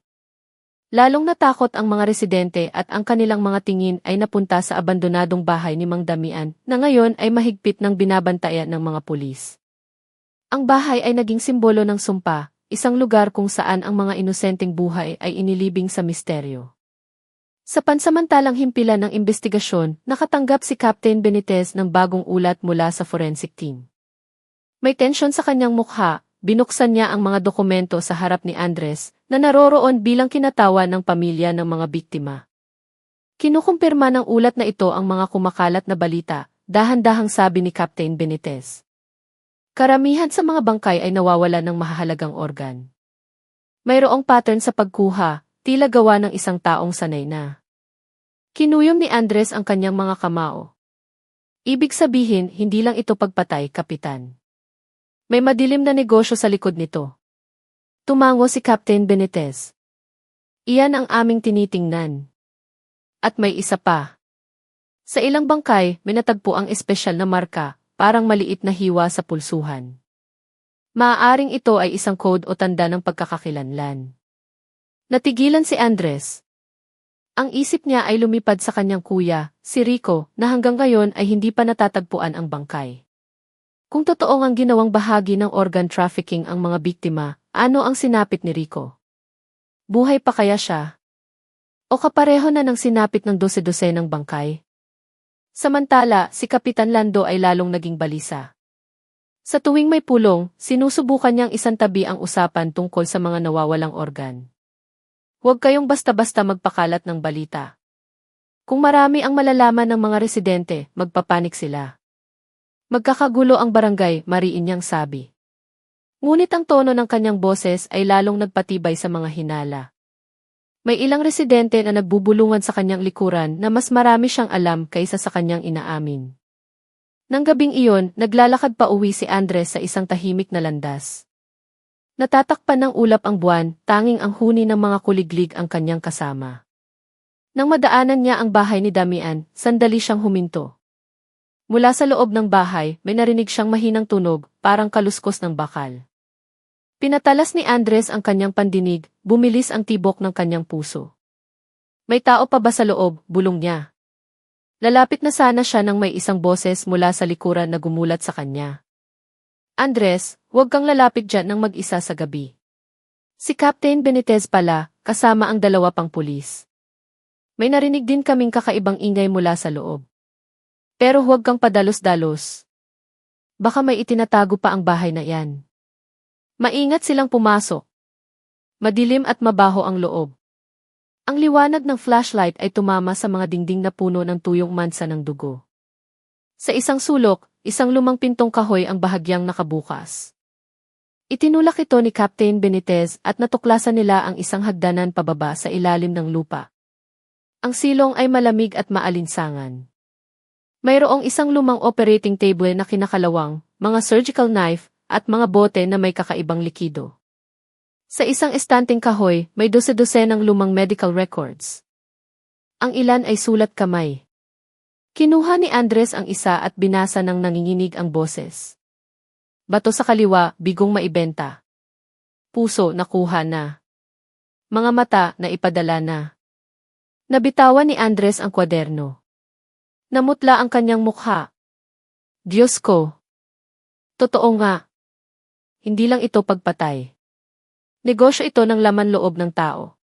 Lalong natakot ang mga residente at ang kanilang mga tingin ay napunta sa abandonadong bahay ni Mang Damian na ngayon ay mahigpit ng binabantayan ng mga pulis. Ang bahay ay naging simbolo ng sumpa, isang lugar kung saan ang mga inosenteng buhay ay inilibing sa misteryo. Sa pansamantalang himpilan ng investigasyon, nakatanggap si Captain Benitez ng bagong ulat mula sa forensic team. May tensyon sa kanyang mukha, binuksan niya ang mga dokumento sa harap ni Andres, na naroroon bilang kinatawa ng pamilya ng mga biktima. Kinukumpirma ng ulat na ito ang mga kumakalat na balita, dahan-dahang sabi ni Captain Benitez. Karamihan sa mga bangkay ay nawawala ng mahahalagang organ. Mayroong pattern sa pagkuha, tila gawa ng isang taong sanay na. Kinuyom ni Andres ang kanyang mga kamao. Ibig sabihin, hindi lang ito pagpatay, Kapitan. May madilim na negosyo sa likod nito. Tumango si Captain Benitez. Iyan ang aming tinitingnan. At may isa pa. Sa ilang bangkay, may natagpo ang espesyal na marka, parang maliit na hiwa sa pulsuhan. Maaaring ito ay isang code o tanda ng pagkakakilanlan. Natigilan si Andres. Ang isip niya ay lumipad sa kanyang kuya, si Rico, na hanggang ngayon ay hindi pa natatagpuan ang bangkay. Kung totoong ang ginawang bahagi ng organ trafficking ang mga biktima, ano ang sinapit ni Rico? Buhay pa kaya siya? O kapareho na ng sinapit ng dose-dose ng bangkay? Samantala, si Kapitan Lando ay lalong naging balisa. Sa tuwing may pulong, sinusubukan niyang isantabi ang usapan tungkol sa mga nawawalang organ. Huwag kayong basta-basta magpakalat ng balita. Kung marami ang malalaman ng mga residente, magpapanik sila. Magkakagulo ang barangay, mariin niyang sabi. Ngunit ang tono ng kanyang boses ay lalong nagpatibay sa mga hinala. May ilang residente na nagbubulungan sa kanyang likuran na mas marami siyang alam kaysa sa kanyang inaamin. Nang gabing iyon, naglalakad pa uwi si Andres sa isang tahimik na landas. Natatakpan ng ulap ang buwan, tanging ang huni ng mga kuliglig ang kanyang kasama. Nang madaanan niya ang bahay ni Damian, sandali siyang huminto. Mula sa loob ng bahay, may narinig siyang mahinang tunog, parang kaluskos ng bakal. Pinatalas ni Andres ang kanyang pandinig, bumilis ang tibok ng kanyang puso. May tao pa ba sa loob, bulong niya. Lalapit na sana siya nang may isang boses mula sa likuran na gumulat sa kanya. Andres, huwag kang lalapit dyan ng mag-isa sa gabi. Si Captain Benitez pala, kasama ang dalawa pang pulis. May narinig din kaming kakaibang ingay mula sa loob. Pero huwag kang padalos-dalos. Baka may itinatago pa ang bahay na yan. Maingat silang pumasok. Madilim at mabaho ang loob. Ang liwanag ng flashlight ay tumama sa mga dingding na puno ng tuyong mansa ng dugo. Sa isang sulok, isang lumang pintong kahoy ang bahagyang nakabukas. Itinulak ito ni Captain Benitez at natuklasan nila ang isang hagdanan pababa sa ilalim ng lupa. Ang silong ay malamig at maalinsangan. Mayroong isang lumang operating table na kinakalawang, mga surgical knife, at mga bote na may kakaibang likido. Sa isang estanteng kahoy, may dose-dosenang lumang medical records. Ang ilan ay sulat kamay. Kinuha ni Andres ang isa at binasa ng nanginginig ang boses. Bato sa kaliwa, bigong maibenta. Puso, nakuha na. Mga mata, naipadala na. Nabitawan ni Andres ang kwaderno. Namutla ang kanyang mukha. Diyos ko. Totoo nga. Hindi lang ito pagpatay. Negosyo ito ng laman loob ng tao.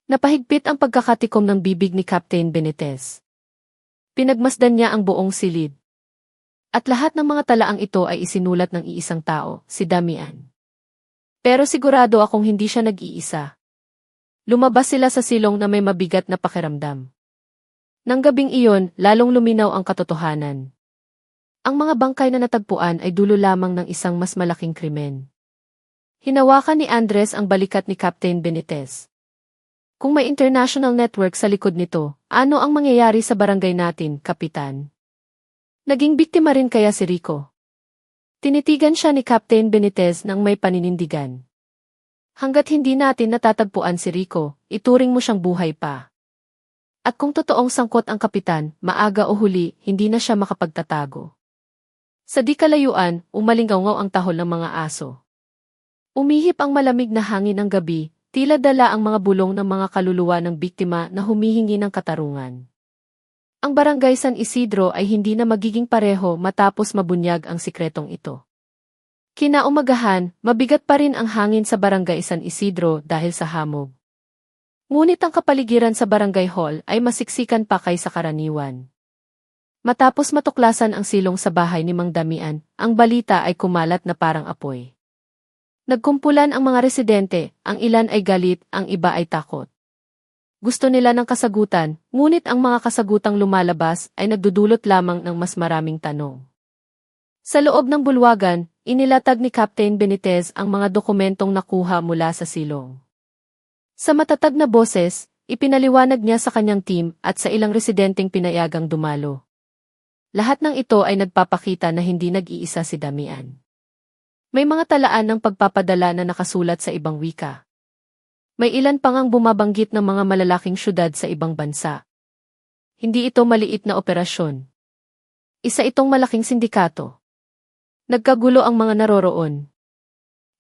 Napahigpit ang pagkakatikom ng bibig ni Captain Benitez. Pinagmasdan niya ang buong silid. At lahat ng mga talaang ito ay isinulat ng iisang tao, si Damian. Pero sigurado akong hindi siya nag-iisa. Lumabas sila sa silong na may mabigat na pakiramdam. Nang gabing iyon, lalong luminaw ang katotohanan. Ang mga bangkay na natagpuan ay dulo lamang ng isang mas malaking krimen. Hinawakan ni Andres ang balikat ni Captain Benitez. Kung may international network sa likod nito, ano ang mangyayari sa barangay natin, Kapitan? Naging biktima rin kaya si Rico? Tinitigan siya ni Captain Benitez nang may paninindigan. Hanggat hindi natin natatagpuan si Rico, ituring mo siyang buhay pa. At kung totoong sangkot ang kapitan, maaga o huli, hindi na siya makapagtatago. Sa di kalayuan, umalingaw ang tahol ng mga aso. Umihip ang malamig na hangin ng gabi, tila dala ang mga bulong ng mga kaluluwa ng biktima na humihingi ng katarungan. Ang barangay San Isidro ay hindi na magiging pareho matapos mabunyag ang sikretong ito. Kinaumagahan, mabigat pa rin ang hangin sa barangay San Isidro dahil sa hamog. Ngunit ang kapaligiran sa barangay hall ay masiksikan pa kaysa karaniwan. Matapos matuklasan ang silong sa bahay ni Mang Damian, ang balita ay kumalat na parang apoy. Nagkumpulan ang mga residente, ang ilan ay galit, ang iba ay takot. Gusto nila ng kasagutan, ngunit ang mga kasagutang lumalabas ay nagdudulot lamang ng mas maraming tanong. Sa loob ng bulwagan, inilatag ni Captain Benitez ang mga dokumentong nakuha mula sa silong. Sa matatag na boses, ipinaliwanag niya sa kanyang team at sa ilang residenteng pinayagang dumalo. Lahat ng ito ay nagpapakita na hindi nag-iisa si Damian. May mga talaan ng pagpapadala na nakasulat sa ibang wika. May ilan pang ang bumabanggit ng mga malalaking syudad sa ibang bansa. Hindi ito maliit na operasyon. Isa itong malaking sindikato. Nagkagulo ang mga naroroon.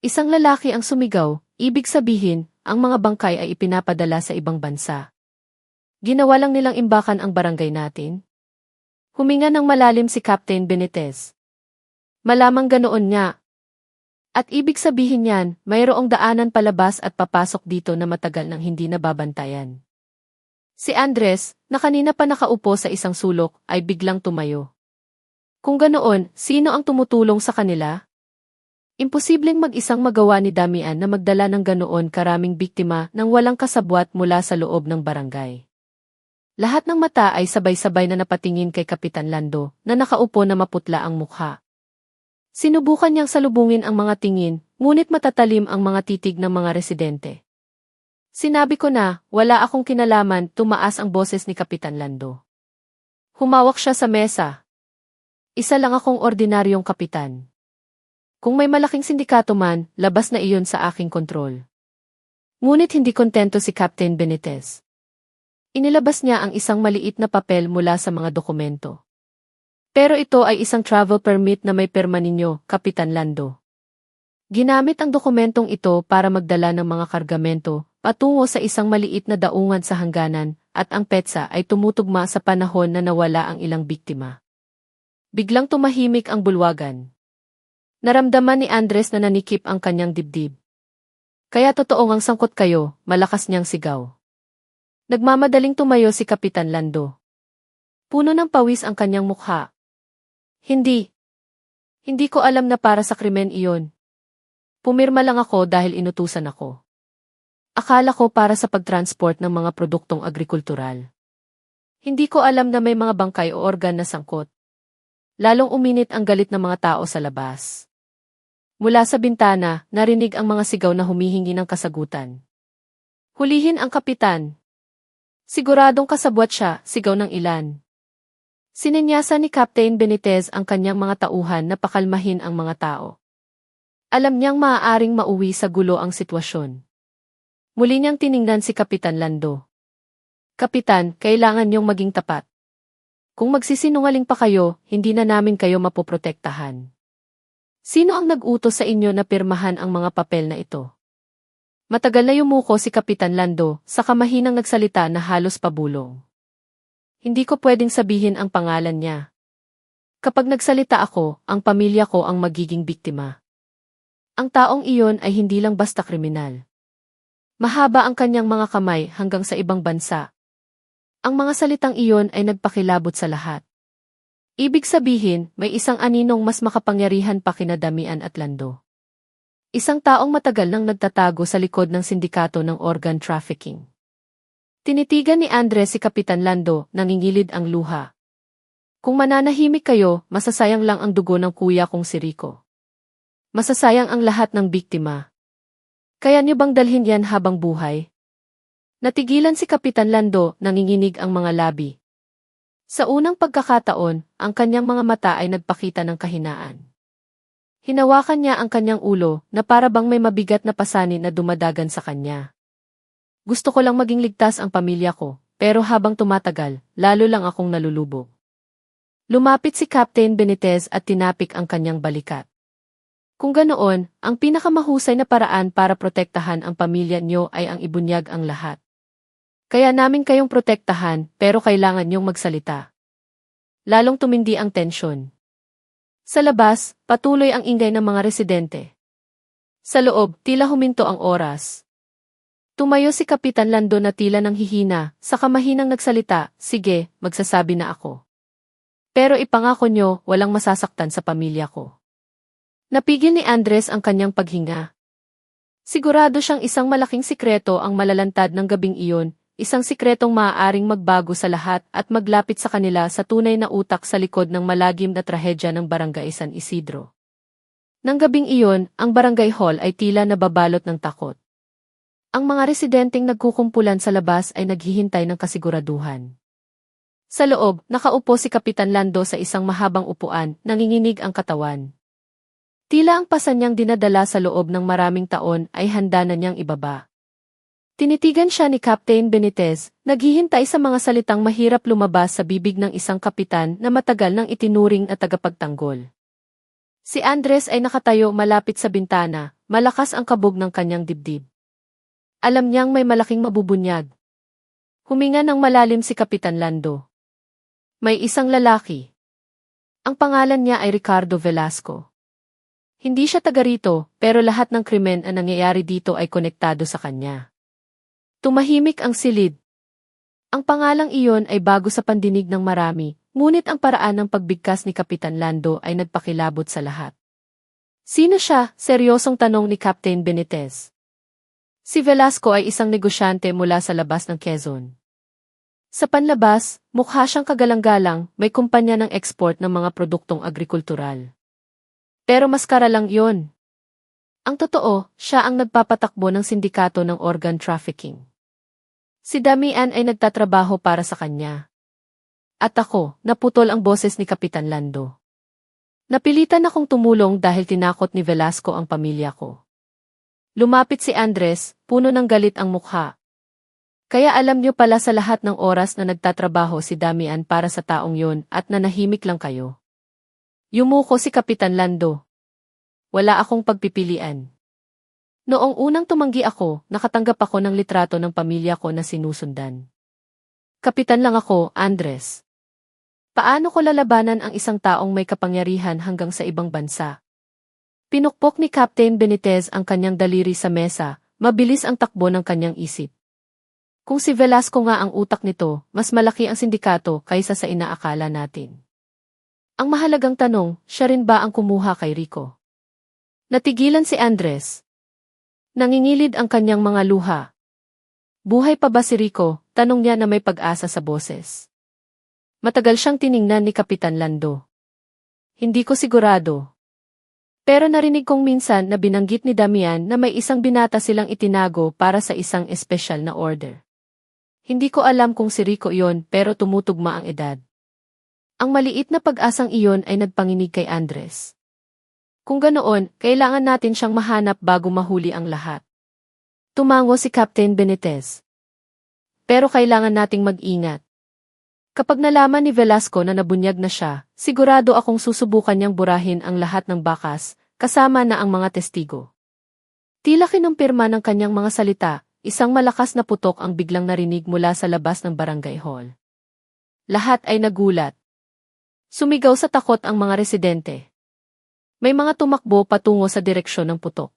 Isang lalaki ang sumigaw, ibig sabihin, ang mga bangkay ay ipinapadala sa ibang bansa. Ginawa lang nilang imbakan ang barangay natin. Huminga ng malalim si Captain Benitez. Malamang ganoon nga. At ibig sabihin niyan, mayroong daanan palabas at papasok dito na matagal nang hindi nababantayan. Si Andres, na kanina pa nakaupo sa isang sulok, ay biglang tumayo. Kung ganoon, sino ang tumutulong sa kanila? Imposibleng mag-isang magawa ni Damian na magdala ng ganoon karaming biktima nang walang kasabwat mula sa loob ng barangay. Lahat ng mata ay sabay-sabay na napatingin kay Kapitan Lando, na nakaupo na maputla ang mukha. Sinubukan niyang salubungin ang mga tingin, ngunit matatalim ang mga titig ng mga residente. Sinabi ko na, wala akong kinalaman, tumaas ang boses ni Kapitan Lando. Humawak siya sa mesa. Isa lang akong ordinaryong kapitan. Kung may malaking sindikato man, labas na iyon sa aking kontrol. Ngunit hindi kontento si Captain Benitez. Inilabas niya ang isang maliit na papel mula sa mga dokumento. Pero ito ay isang travel permit na may pirma ninyo, Kapitan Lando. Ginamit ang dokumentong ito para magdala ng mga kargamento, patungo sa isang maliit na daungan sa hangganan, at ang petsa ay tumutugma sa panahon na nawala ang ilang biktima. Biglang tumahimik ang bulwagan. Naramdaman ni Andres na nanikip ang kanyang dibdib. Kaya totoong ang sangkot kayo, malakas niyang sigaw. Nagmamadaling tumayo si Kapitan Lando. Puno ng pawis ang kanyang mukha. Hindi. Hindi ko alam na para sa krimen iyon. Pumirma lang ako dahil inutusan ako. Akala ko para sa pagtransport ng mga produktong agrikultural. Hindi ko alam na may mga bangkay o organ na sangkot. Lalong uminit ang galit ng mga tao sa labas. Mula sa bintana, narinig ang mga sigaw na humihingi ng kasagutan. Hulihin ang kapitan. Siguradong kasabwat siya, sigaw ng ilan. Sinenyasa ni Captain Benitez ang kanyang mga tauhan na pakalmahin ang mga tao. Alam niyang maaaring mauwi sa gulo ang sitwasyon. Muli niyang tiningnan si Kapitan Lando. Kapitan, kailangan niyong maging tapat. Kung magsisinungaling pa kayo, hindi na namin kayo mapoprotektahan. Sino ang nag-utos sa inyo na pirmahan ang mga papel na ito? Matagal na yumuko si Kapitan Lando, sa kamahinang nagsalita na halos pabulong. Hindi ko pwedeng sabihin ang pangalan niya. Kapag nagsalita ako, ang pamilya ko ang magiging biktima. Ang taong iyon ay hindi lang basta kriminal. Mahaba ang kanyang mga kamay hanggang sa ibang bansa. Ang mga salitang iyon ay nagpakilabot sa lahat. Ibig sabihin, may isang aninong mas makapangyarihan pa kina Damian at Lando. Isang taong matagal nang nagtatago sa likod ng sindikato ng organ trafficking. Tinitigan ni Andres si Kapitan Lando, nangingilid ang luha. Kung mananahimik kayo, masasayang lang ang dugo ng kuya kong si Rico. Masasayang ang lahat ng biktima. Kaya niyo bang dalhin yan habang buhay? Natigilan si Kapitan Lando, nanginginig ang mga labi. Sa unang pagkakataon, ang kanyang mga mata ay nagpakita ng kahinaan. Hinawakan niya ang kanyang ulo na para bang may mabigat na pasanin na dumadagan sa kanya. Gusto ko lang maging ligtas ang pamilya ko, pero habang tumatagal, lalo lang akong nalulubog. Lumapit si Captain Benitez at tinapik ang kanyang balikat. Kung ganoon, ang pinakamahusay na paraan para protektahan ang pamilya niyo ay ang ibunyag ang lahat. Kaya namin kayong protektahan, pero kailangan niyong magsalita. Lalong tumindi ang tensyon. Sa labas, patuloy ang ingay ng mga residente. Sa loob, tila huminto ang oras. Tumayo si Kapitan Lando na tila nang hihina, saka mahinang nagsalita, "Sige, magsasabi na ako. Pero ipangako nyo, walang masasaktan sa pamilya ko." Napigil ni Andres ang kanyang paghinga. Sigurado siyang isang malaking sikreto ang malalantad ng gabing iyon, isang sikretong maaaring magbago sa lahat at maglapit sa kanila sa tunay na utak sa likod ng malagim na trahedya ng Barangay San Isidro. Nang gabing iyon, ang barangay hall ay tila nababalot ng takot. Ang mga residenteng nagkukumpulan sa labas ay naghihintay ng kasiguraduhan. Sa loob, nakaupo si Kapitan Lando sa isang mahabang upuan, nanginginig ang katawan. Tila ang pasan niyang dinadala sa loob ng maraming taon ay handa na niyang ibaba. Tinitigan siya ni Captain Benitez, naghihintay sa mga salitang mahirap lumabas sa bibig ng isang kapitan na matagal nang itinuring na tagapagtanggol. Si Andres ay nakatayo malapit sa bintana, malakas ang kabog ng kanyang dibdib. Alam niyang may malaking mabubunyag. Huminga ng malalim si Kapitan Lando. May isang lalaki. Ang pangalan niya ay Ricardo Velasco. Hindi siya taga rito, pero lahat ng krimen na nangyayari dito ay konektado sa kanya. Tumahimik ang silid. Ang pangalang iyon ay bago sa pandinig ng marami, ngunit ang paraan ng pagbigkas ni Kapitan Lando ay nagpakilabot sa lahat. Sino siya? Seryosong tanong ni Captain Benitez. Si Velasco ay isang negosyante mula sa labas ng Quezon. Sa panlabas, mukha siyang kagalang-galang, may kumpanya ng export ng mga produktong agrikultural. Pero maskara lang yon. Ang totoo, siya ang nagpapatakbo ng sindikato ng organ trafficking. Si Damian ay nagtatrabaho para sa kanya. At ako, naputol ang boses ni Kapitan Lando. Napilitan akong tumulong dahil tinakot ni Velasco ang pamilya ko. Lumapit si Andres, puno ng galit ang mukha. Kaya alam niyo pala sa lahat ng oras na nagtatrabaho si Damian para sa taong yon at nanahimik lang kayo. Yumuko si Kapitan Lando. Wala akong pagpipilian. Noong unang tumanggi ako, nakatanggap ako ng litrato ng pamilya ko na sinusundan. Kapitan lang ako, Andres. Paano ko lalabanan ang isang taong may kapangyarihan hanggang sa ibang bansa? Pinukpok ni Captain Benitez ang kanyang daliri sa mesa, mabilis ang takbo ng kanyang isip. Kung si Velasco nga ang utak nito, mas malaki ang sindikato kaysa sa inaakala natin. Ang mahalagang tanong, siya rin ba ang kumuha kay Rico? Natigilan si Andres. Nangingilid ang kanyang mga luha. Buhay pa ba si Rico? Tanong niya na may pag-asa sa boses. Matagal siyang tiningnan ni Kapitan Lando. Hindi ko sigurado. Pero narinig kong minsan na binanggit ni Damian na may isang binata silang itinago para sa isang espesyal na order. Hindi ko alam kung si Rico iyon pero tumutugma ang edad. Ang maliit na pag-asang iyon ay nagpanginig kay Andres. Kung ganoon, kailangan natin siyang mahanap bago mahuli ang lahat. Tumango si Captain Benitez. Pero kailangan nating mag-ingat. Kapag nalaman ni Velasco na nabunyag na siya, sigurado akong susubukan niyang burahin ang lahat ng bakas, kasama na ang mga testigo. Tila kinumpirma ng kanyang mga salita, isang malakas na putok ang biglang narinig mula sa labas ng barangay hall. Lahat ay nagulat. Sumigaw sa takot ang mga residente. May mga tumakbo patungo sa direksyon ng putok.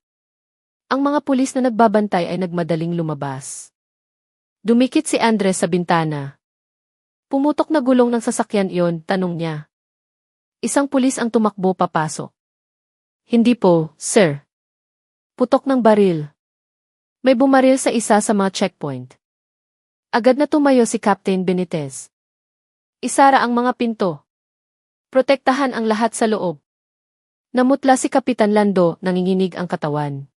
Ang mga pulis na nagbabantay ay nagmadaling lumabas. Dumikit si Andres sa bintana. Pumutok na gulong ng sasakyan iyon, tanong niya. Isang pulis ang tumakbo papasok. Hindi po, sir. Putok ng baril. May bumaril sa isa sa mga checkpoint. Agad na tumayo si Captain Benitez. Isara ang mga pinto. Protektahan ang lahat sa loob. Namutla si Kapitan Lando, nanginginig ang katawan.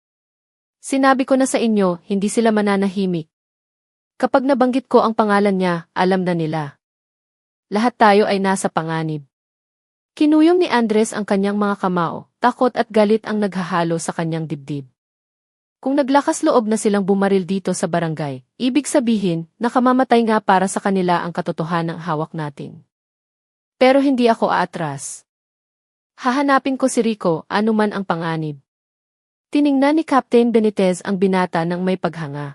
Sinabi ko na sa inyo, hindi sila mananahimik. Kapag nabanggit ko ang pangalan niya, alam na nila. Lahat tayo ay nasa panganib. Kinuyom ni Andres ang kanyang mga kamao, takot at galit ang naghahalo sa kanyang dibdib. Kung naglakas loob na silang bumaril dito sa barangay, ibig sabihin, nakamamatay nga para sa kanila ang katotohanang hawak natin. Pero hindi ako aatras. Hahanapin ko si Rico, anuman ang panganib. Tiningnan ni Captain Benitez ang binata ng may paghanga.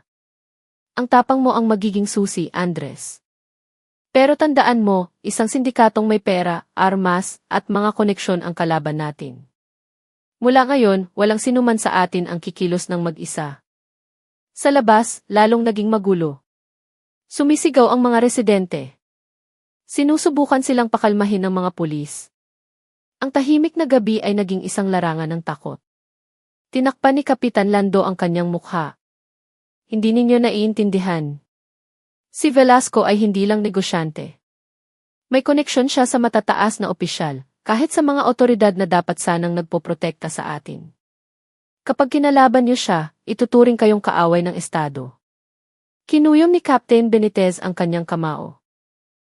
Ang tapang mo ang magiging susi, Andres. Pero tandaan mo, isang sindikatong may pera, armas, at mga koneksyon ang kalaban natin. Mula ngayon, walang sinuman sa atin ang kikilos ng mag-isa. Sa labas, lalong naging magulo. Sumisigaw ang mga residente. Sinusubukan silang pakalmahin ng mga pulis. Ang tahimik na gabi ay naging isang larangan ng takot. Tinakpan ni Kapitan Lando ang kanyang mukha. Hindi ninyo naiintindihan. Si Velasco ay hindi lang negosyante. May koneksyon siya sa matataas na opisyal, kahit sa mga otoridad na dapat sanang nagpoprotekta sa atin. Kapag kinalaban niyo siya, ituturing kayong kaaway ng Estado. Kinuyom ni Captain Benitez ang kanyang kamao.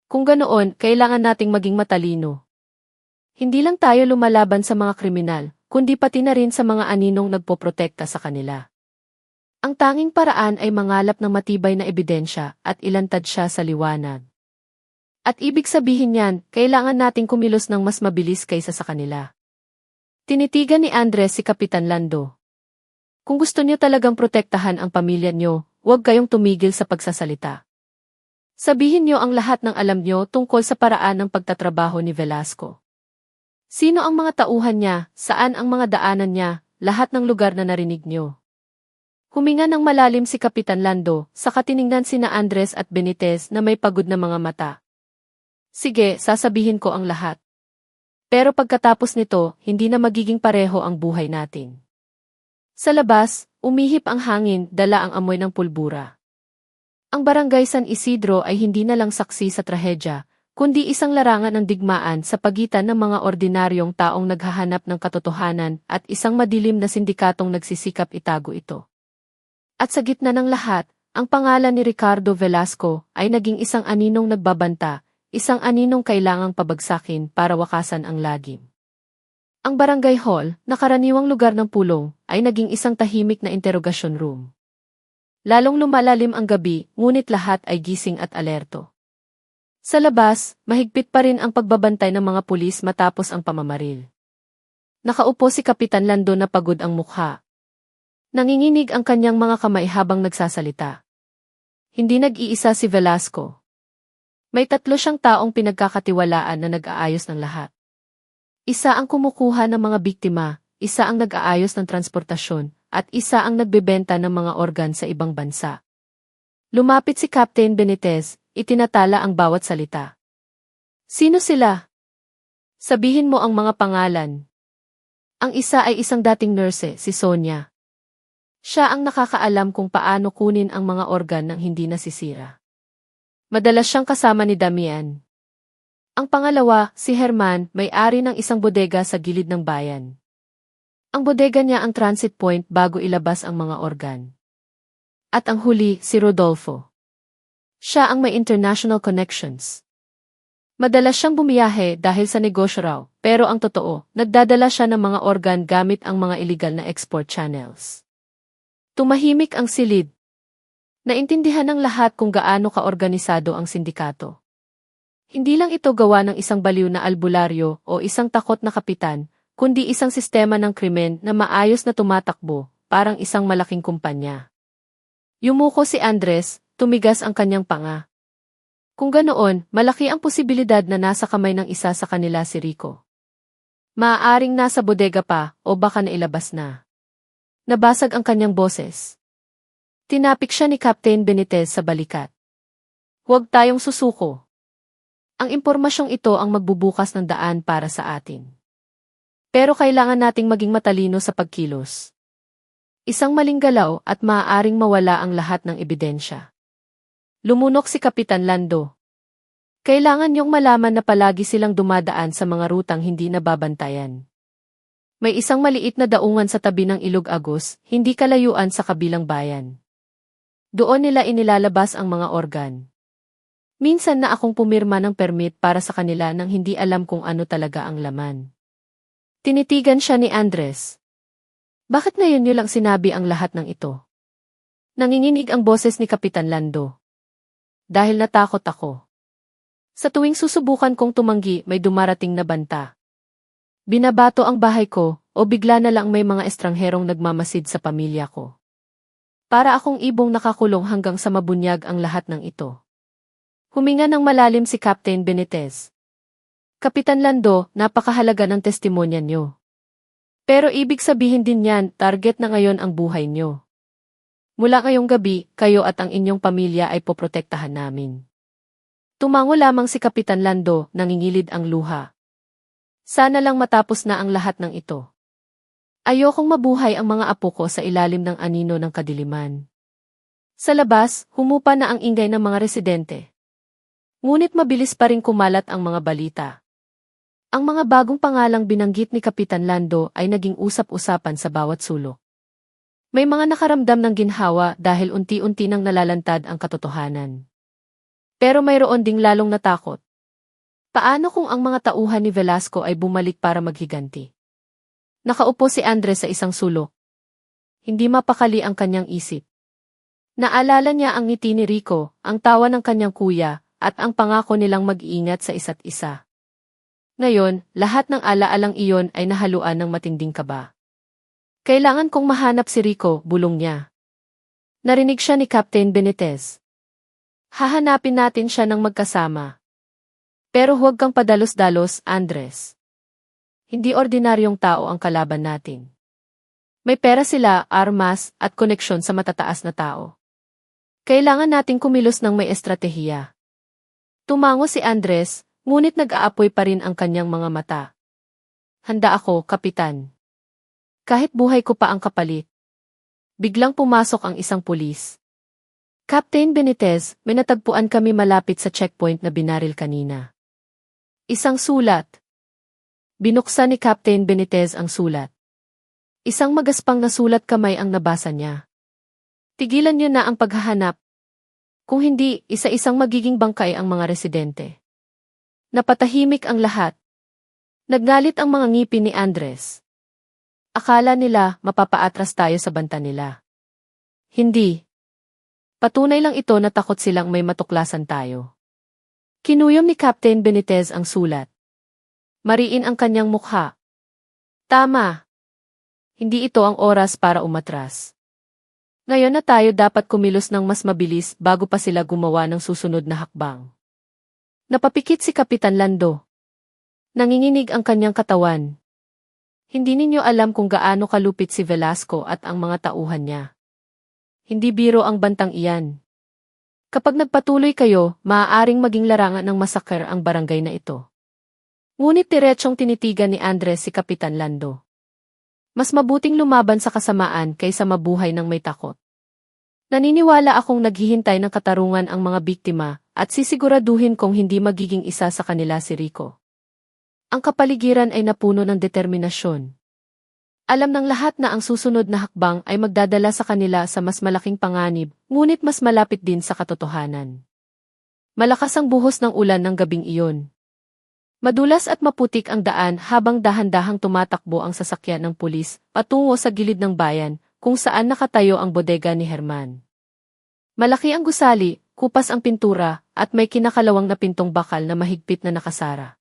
Kung ganoon, kailangan nating maging matalino. Hindi lang tayo lumalaban sa mga kriminal, kundi pati na rin sa mga aninong nagpoprotekta sa kanila. Ang tanging paraan ay mangalap ng matibay na ebidensya at ilantad siya sa liwanag. At ibig sabihin niyan, kailangan nating kumilos ng mas mabilis kaysa sa kanila. Tinitigan ni Andres si Kapitan Lando. Kung gusto niyo talagang protektahan ang pamilya niyo, huwag kayong tumigil sa pagsasalita. Sabihin niyo ang lahat ng alam niyo tungkol sa paraan ng pagtatrabaho ni Velasco. Sino ang mga tauhan niya, saan ang mga daanan niya, lahat ng lugar na narinig niyo. Huminga ng malalim si Kapitan Lando, saka tiningnan sina Andres at Benitez na may pagod na mga mata. Sige, sasabihin ko ang lahat. Pero pagkatapos nito, hindi na magiging pareho ang buhay natin. Sa labas, umihip ang hangin, dala ang amoy ng pulbura. Ang barangay San Isidro ay hindi na lang saksi sa trahedya, kundi isang larangan ng digmaan sa pagitan ng mga ordinaryong taong naghahanap ng katotohanan at isang madilim na sindikatong nagsisikap itago ito. At sa gitna ng lahat, ang pangalan ni Ricardo Velasco ay naging isang aninong nagbabanta, isang aninong kailangang pabagsakin para wakasan ang lagim. Ang barangay hall, na karaniwang lugar ng pulong, ay naging isang tahimik na interrogation room. Lalong lumalalim ang gabi, ngunit lahat ay gising at alerto. Sa labas, mahigpit pa rin ang pagbabantay ng mga pulis matapos ang pamamaril. Nakaupo si Kapitan Lando na pagod ang mukha. Nanginginig ang kanyang mga kamay habang nagsasalita. Hindi nag-iisa si Velasco. May 3 siyang taong pinagkakatiwalaan na nag-aayos ng lahat. Isa ang kumukuha ng mga biktima, isa ang nag-aayos ng transportasyon, at isa ang nagbebenta ng mga organ sa ibang bansa. Lumapit si Captain Benitez, itinatala ang bawat salita. Sino sila? Sabihin mo ang mga pangalan. Ang isa ay isang dating nurse, si Sonia. Siya ang nakakaalam kung paano kunin ang mga organ nang hindi nasisira. Madalas siyang kasama ni Damian. Ang pangalawa, si Herman, may-ari ng isang bodega sa gilid ng bayan. Ang bodega niya ang transit point bago ilabas ang mga organ. At ang huli, si Rodolfo. Siya ang may international connections. Madalas siyang bumiyahe dahil sa negosyo raw, pero ang totoo, nagdadala siya ng mga organ gamit ang mga illegal na export channels. Tumahimik ang silid. Naintindihan ng lahat kung gaano kaorganisado ang sindikato. Hindi lang ito gawa ng isang baliw na albularyo o isang takot na kapitan, kundi isang sistema ng krimen na maayos na tumatakbo, parang isang malaking kumpanya. Yumuko si Andres, tumigas ang kanyang panga. Kung ganoon, malaki ang posibilidad na nasa kamay ng isa sa kanila si Rico. Maaaring nasa bodega pa o baka nailabas na. Nabasag ang kanyang boses. Tinapik siya ni Captain Benitez sa balikat. Huwag tayong susuko. Ang impormasyong ito ang magbubukas ng daan para sa atin. Pero kailangan nating maging matalino sa pagkilos. Isang maling galaw at maaaring mawala ang lahat ng ebidensya. Lumunok si Kapitan Lando. Kailangan niyong malaman na palagi silang dumadaan sa mga rutang hindi nababantayan. May isang maliit na daungan sa tabi ng Ilog Agos, hindi kalayuan sa kabilang bayan. Doon nila inilalabas ang mga organ. Minsan na akong pumirma ng permit para sa kanila nang hindi alam kung ano talaga ang laman. Tinitigan siya ni Andres. Bakit ngayon niyo lang sinabi ang lahat ng ito? Nanginginig ang boses ni Kapitan Lando. Dahil natakot ako. Sa tuwing susubukan kong tumanggi, may dumarating na banta. Binabato ang bahay ko, o bigla na lang may mga estrangherong nagmamasid sa pamilya ko. Para akong ibong nakakulong hanggang sa mabunyag ang lahat ng ito. Huminga ng malalim si Captain Benitez. Kapitan Lando, napakahalaga ng testimonya niyo. Pero ibig sabihin din yan, target na ngayon ang buhay niyo. Mula ngayong gabi, kayo at ang inyong pamilya ay poprotektahan namin. Tumango lamang si Kapitan Lando, nangingilid ang luha. Sana lang matapos na ang lahat ng ito. Ayokong mabuhay ang mga apo ko sa ilalim ng anino ng kadiliman. Sa labas, humupa na ang ingay ng mga residente. Ngunit mabilis pa rin kumalat ang mga balita. Ang mga bagong pangalang binanggit ni Kapitan Lando ay naging usap-usapan sa bawat sulok. May mga nakaramdam ng ginhawa dahil unti-unti nang nalalantad ang katotohanan. Pero mayroon ding lalong natakot. Paano kung ang mga tauhan ni Velasco ay bumalik para maghiganti? Nakaupo si Andres sa isang sulok. Hindi mapakali ang kanyang isip. Naalala niya ang ngiti ni Rico, ang tawa ng kanyang kuya, at ang pangako nilang mag-iingat sa isa't isa. Ngayon, lahat ng alaalang iyon ay nahaluan ng matinding kaba. Kailangan kong mahanap si Rico, bulong niya. Narinig siya ni Captain Benitez. Hahanapin natin siya ng magkasama. Pero huwag kang padalos-dalos, Andres. Hindi ordinaryong tao ang kalaban natin. May pera sila, armas, at koneksyon sa matataas na tao. Kailangan nating kumilos ng may estratehiya. Tumango si Andres, ngunit nag-aapoy pa rin ang kanyang mga mata. Handa ako, Kapitan. Kahit buhay ko pa ang kapalit. Biglang pumasok ang isang pulis. Captain Benitez, may natagpuan kami malapit sa checkpoint na binaril kanina. Isang sulat. Binuksan ni Captain Benitez ang sulat. Isang magaspang na sulat kamay ang nabasa niya. Tigilan niyo na ang paghahanap. Kung hindi, isa-isang magiging bangkay ang mga residente. Napatahimik ang lahat. Naggalit ang mga ngipin ni Andres. Akala nila mapapaatras tayo sa banta nila. Hindi. Patunay lang ito na takot silang may matuklasan tayo. Kinuyom ni Captain Benitez ang sulat. Mariin ang kanyang mukha. Tama. Hindi ito ang oras para umatras. Ngayon na tayo dapat kumilos ng mas mabilis bago pa sila gumawa ng susunod na hakbang. Napapikit si Kapitan Lando. Nanginginig ang kanyang katawan. Hindi ninyo alam kung gaano kalupit si Velasco at ang mga tauhan niya. Hindi biro ang bantang iyan. Kapag nagpatuloy kayo, maaaring maging larangan ng massacre ang barangay na ito. Ngunit diretsong tinitigan ni Andres si Kapitan Lando. Mas mabuting lumaban sa kasamaan kaysa mabuhay ng may takot. Naniniwala akong naghihintay ng katarungan ang mga biktima at sisiguraduhin kong hindi magiging isa sa kanila si Rico. Ang kapaligiran ay napuno ng determinasyon. Alam ng lahat na ang susunod na hakbang ay magdadala sa kanila sa mas malaking panganib, ngunit mas malapit din sa katotohanan. Malakas ang buhos ng ulan ng gabing iyon. Madulas at maputik ang daan habang dahan-dahang tumatakbo ang sasakyan ng pulis patungo sa gilid ng bayan kung saan nakatayo ang bodega ni Herman. Malaki ang gusali, kupas ang pintura, at may kinakalawang na pintong bakal na mahigpit na nakasara.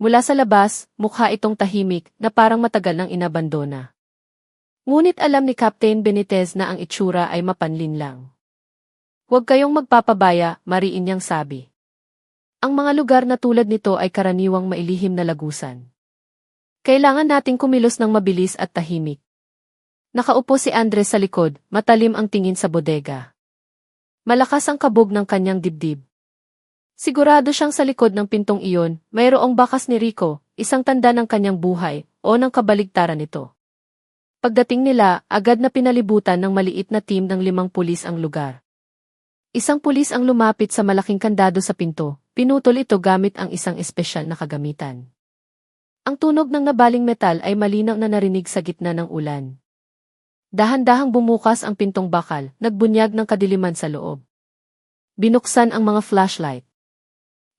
Mula sa labas, mukha itong tahimik na parang matagal nang inabandona. Ngunit alam ni Captain Benitez na ang itsura ay mapanlin lang. Huwag kayong magpapabaya, mariin niyang sabi. Ang mga lugar na tulad nito ay karaniwang mailihim na lagusan. Kailangan nating kumilos ng mabilis at tahimik. Nakaupo si Andres sa likod, matalim ang tingin sa bodega. Malakas ang kabog ng kanyang dibdib. Sigurado siyang sa likod ng pintong iyon, mayroong bakas ni Rico, isang tanda ng kanyang buhay, o ng kabaligtaran nito. Pagdating nila, agad na pinalibutan ng maliit na team ng 5 pulis ang lugar. Isang pulis ang lumapit sa malaking kandado sa pinto, pinutol ito gamit ang isang espesyal na kagamitan. Ang tunog ng nabaling metal ay malinaw na narinig sa gitna ng ulan. Dahan-dahang bumukas ang pintong bakal, nagbunyag ng kadiliman sa loob. Binuksan ang mga flashlight.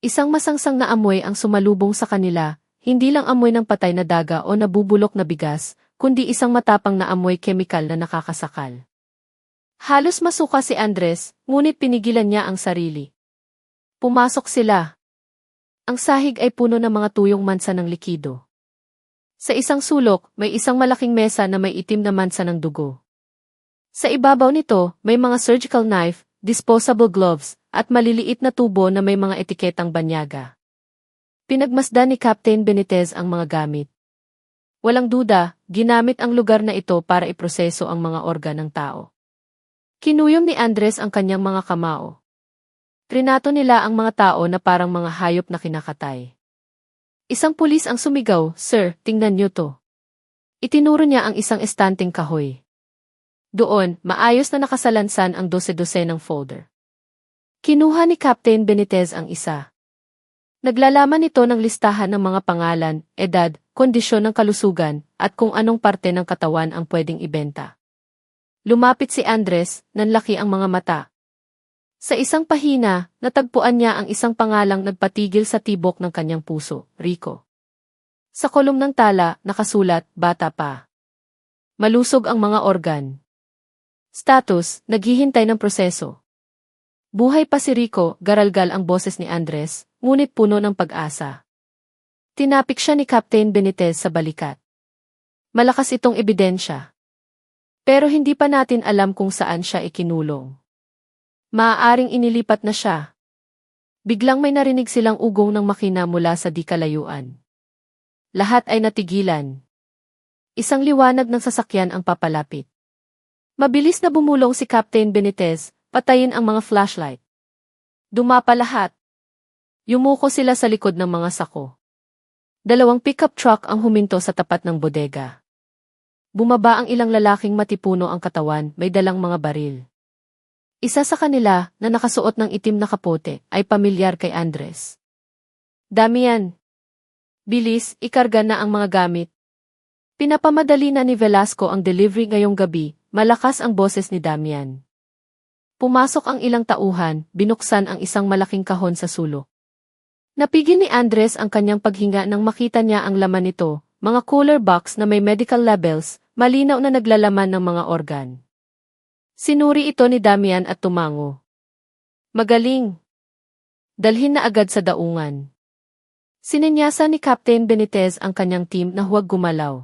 Isang masangsang na amoy ang sumalubong sa kanila, hindi lang amoy ng patay na daga o nabubulok na bigas, kundi isang matapang na amoy kemikal na nakakasakal. Halos masuka si Andres, ngunit pinigilan niya ang sarili. Pumasok sila. Ang sahig ay puno ng mga tuyong mansa ng likido. Sa isang sulok, may isang malaking mesa na may itim na mansa ng dugo. Sa ibabaw nito, may mga surgical knife, disposable gloves, at maliliit na tubo na may mga etiketang banyaga. Pinagmasdan ni Captain Benitez ang mga gamit. Walang duda, ginamit ang lugar na ito para iproseso ang mga organ ng tao. Kinuyom ni Andres ang kanyang mga kamao. Trinato nila ang mga tao na parang mga hayop na kinakatay. Isang pulis ang sumigaw, "Sir, tingnan niyo to." Itinuro niya ang isang estanteng kahoy. Doon, maayos na nakasalansan ang 12 ng folder. Kinuha ni Captain Benitez ang isa. Naglalaman ito ng listahan ng mga pangalan, edad, kondisyon ng kalusugan, at kung anong parte ng katawan ang pwedeng ibenta. Lumapit si Andres, nanlaki ang mga mata. Sa isang pahina, natagpuan niya ang isang pangalang nagpatigil sa tibok ng kanyang puso, Rico. Sa kolum ng tala, nakasulat, bata pa. Malusog ang mga organ. Status, naghihintay ng proseso. Buhay pa si Rico, garalgal ang boses ni Andres, ngunit puno ng pag-asa. Tinapik siya ni Captain Benitez sa balikat. Malakas itong ebidensya. Pero hindi pa natin alam kung saan siya ikinulong. Maaaring inilipat na siya. Biglang may narinig silang ugong ng makina mula sa di kalayuan. Lahat ay natigilan. Isang liwanag ng sasakyan ang papalapit. Mabilis na bumulong si Captain Benitez, patayin ang mga flashlight. Dumapa lahat. Yumuko sila sa likod ng mga sako. 2 pickup truck ang huminto sa tapat ng bodega. Bumaba ang ilang lalaking matipuno ang katawan, may dalang mga baril. Isa sa kanila, na nakasuot ng itim na kapote, ay pamilyar kay Andres. "Damian. Bilis, ikarga na ang mga gamit." Pinapamadali na ni Velasco ang delivery ngayong gabi, malakas ang boses ni Damian. Pumasok ang ilang tauhan, binuksan ang isang malaking kahon sa sulok. Napigil ni Andres ang kanyang paghinga nang makita niya ang laman nito, mga cooler box na may medical labels, malinaw na naglalaman ng mga organ. Sinuri ito ni Damian at tumango. "Magaling. Dalhin na agad sa daungan." Sininyasan ni Captain Benitez ang kanyang team na huwag gumalaw.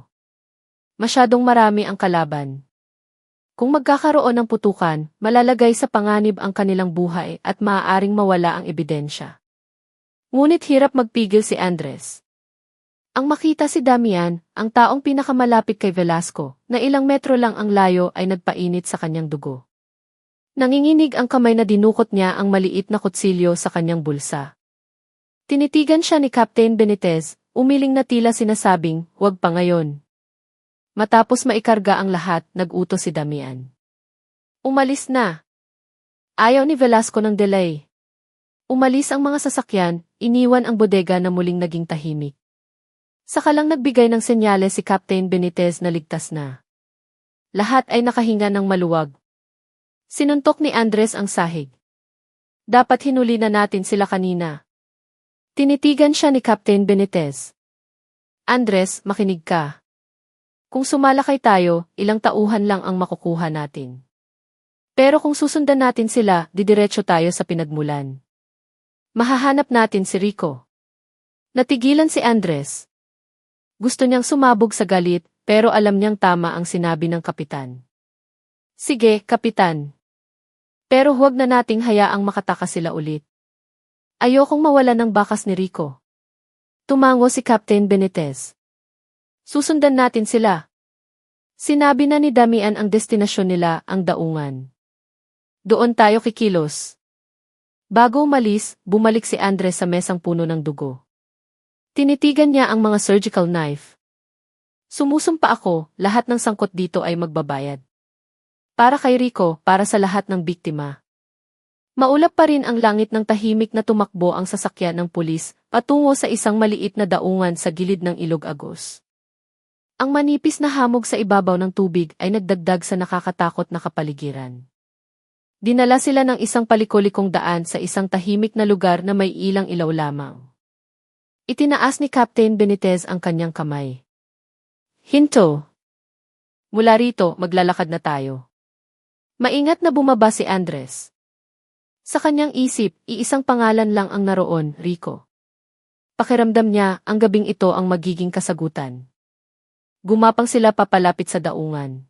Masyadong marami ang kalaban. Kung magkakaroon ng putukan, malalagay sa panganib ang kanilang buhay at maaaring mawala ang ebidensya. Ngunit hirap magpigil si Andres. Ang makita si Damian, ang taong pinakamalapit kay Velasco, na ilang metro lang ang layo ay nagpainit sa kanyang dugo. Nanginginig ang kamay na dinukot niya ang maliit na kutsilyo sa kanyang bulsa. Tinitigan siya ni Captain Benitez, umiling na tila sinasabing, "Huwag pa ngayon." Matapos maikarga ang lahat, nag-utos si Damian. "Umalis na." Ayaw ni Velasco ng delay. Umalis ang mga sasakyan, iniwan ang bodega na muling naging tahimik. Saka lang nagbigay ng senyales si Captain Benitez na ligtas na. Lahat ay nakahinga ng maluwag. Sinuntok ni Andres ang sahig. "Dapat hinuli na natin sila kanina." Tinitigan siya ni Captain Benitez. "Andres, makinig ka. Kung sumalakay tayo, ilang tauhan lang ang makukuha natin. Pero kung susundan natin sila, didiretso tayo sa pinagmulan. Mahahanap natin si Rico." Natigilan si Andres. Gusto niyang sumabog sa galit, pero alam niyang tama ang sinabi ng kapitan. "Sige, kapitan. Pero huwag na nating hayaang makatakas sila ulit. Ayokong mawala ng bakas ni Rico." Tumango si Captain Benitez. "Susundan natin sila." Sinabi na ni Damian ang destinasyon nila, ang daungan. "Doon tayo kikilos." Bago umalis, bumalik si Andres sa mesang puno ng dugo. Tinitigan niya ang mga surgical knife. "Sumusumpa ako, lahat ng sangkot dito ay magbabayad. Para kay Rico, para sa lahat ng biktima." Maulap pa rin ang langit ng tahimik na tumakbo ang sasakyan ng pulis patungo sa isang maliit na daungan sa gilid ng Ilog Agos. Ang manipis na hamog sa ibabaw ng tubig ay nagdagdag sa nakakatakot na kapaligiran. Dinala sila ng isang palikolikong daan sa isang tahimik na lugar na may ilang ilaw lamang. Itinaas ni Captain Benitez ang kanyang kamay. Hinto. Mula rito, maglalakad na tayo. Maingat na bumaba si Andres. Sa kanyang isip, iisang pangalan lang ang naroon, Rico. Pakiramdam niya, ang gabing ito ang magiging kasagutan. Gumapang sila papalapit sa daungan.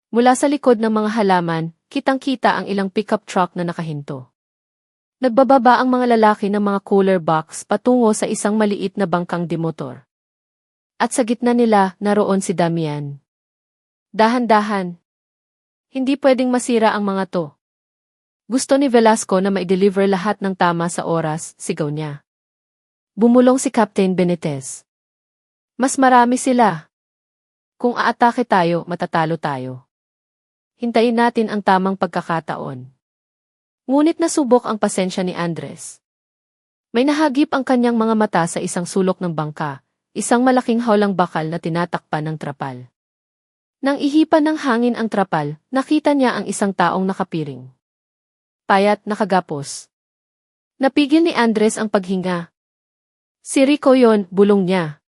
Mula sa likod ng mga halaman, kitang-kita ang ilang pickup truck na nakahinto. Nagbababa ang mga lalaki ng mga cooler box patungo sa isang maliit na bangkang demotor. At sa gitna nila, naroon si Damian. Dahan-dahan. Hindi pwedeng masira ang mga to. Gusto ni Velasco na ma-deliver lahat ng tama sa oras, sigaw niya. Bumulong si Captain Benitez. Mas marami sila. Kung aatake tayo, matatalo tayo. Hintayin natin ang tamang pagkakataon. Ngunit nasubok ang pasensya ni Andres. May nahagip ang kanyang mga mata sa isang sulok ng bangka, isang malaking hawlang bakal na tinatakpan ng trapal. Nang ihipan ng hangin ang trapal, nakita niya ang isang taong nakapiring. Payat, nakagapos. Napigil ni Andres ang paghinga. Si Rico yon, bulong niya.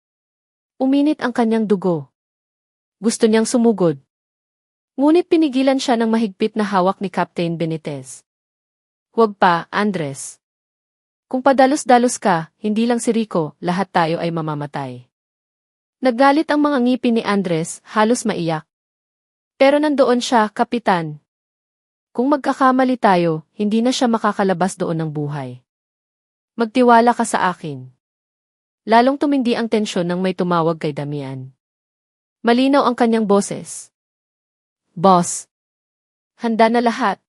Uminit ang kanyang dugo. Gusto niyang sumugod. Ngunit pinigilan siya ng mahigpit na hawak ni Captain Benitez. Huwag pa, Andres. Kung padalos-dalos ka, hindi lang si Rico, lahat tayo ay mamamatay. Naggalit ang mga ngipin ni Andres, halos maiyak. Pero nandoon siya, Kapitan. Kung magkakamali tayo, hindi na siya makakalabas doon ng buhay. Magtiwala ka sa akin. Lalong tumindi ang tensyon nang may tumawag kay Damian. Malinaw ang kanyang boses. Boss. Handa na lahat.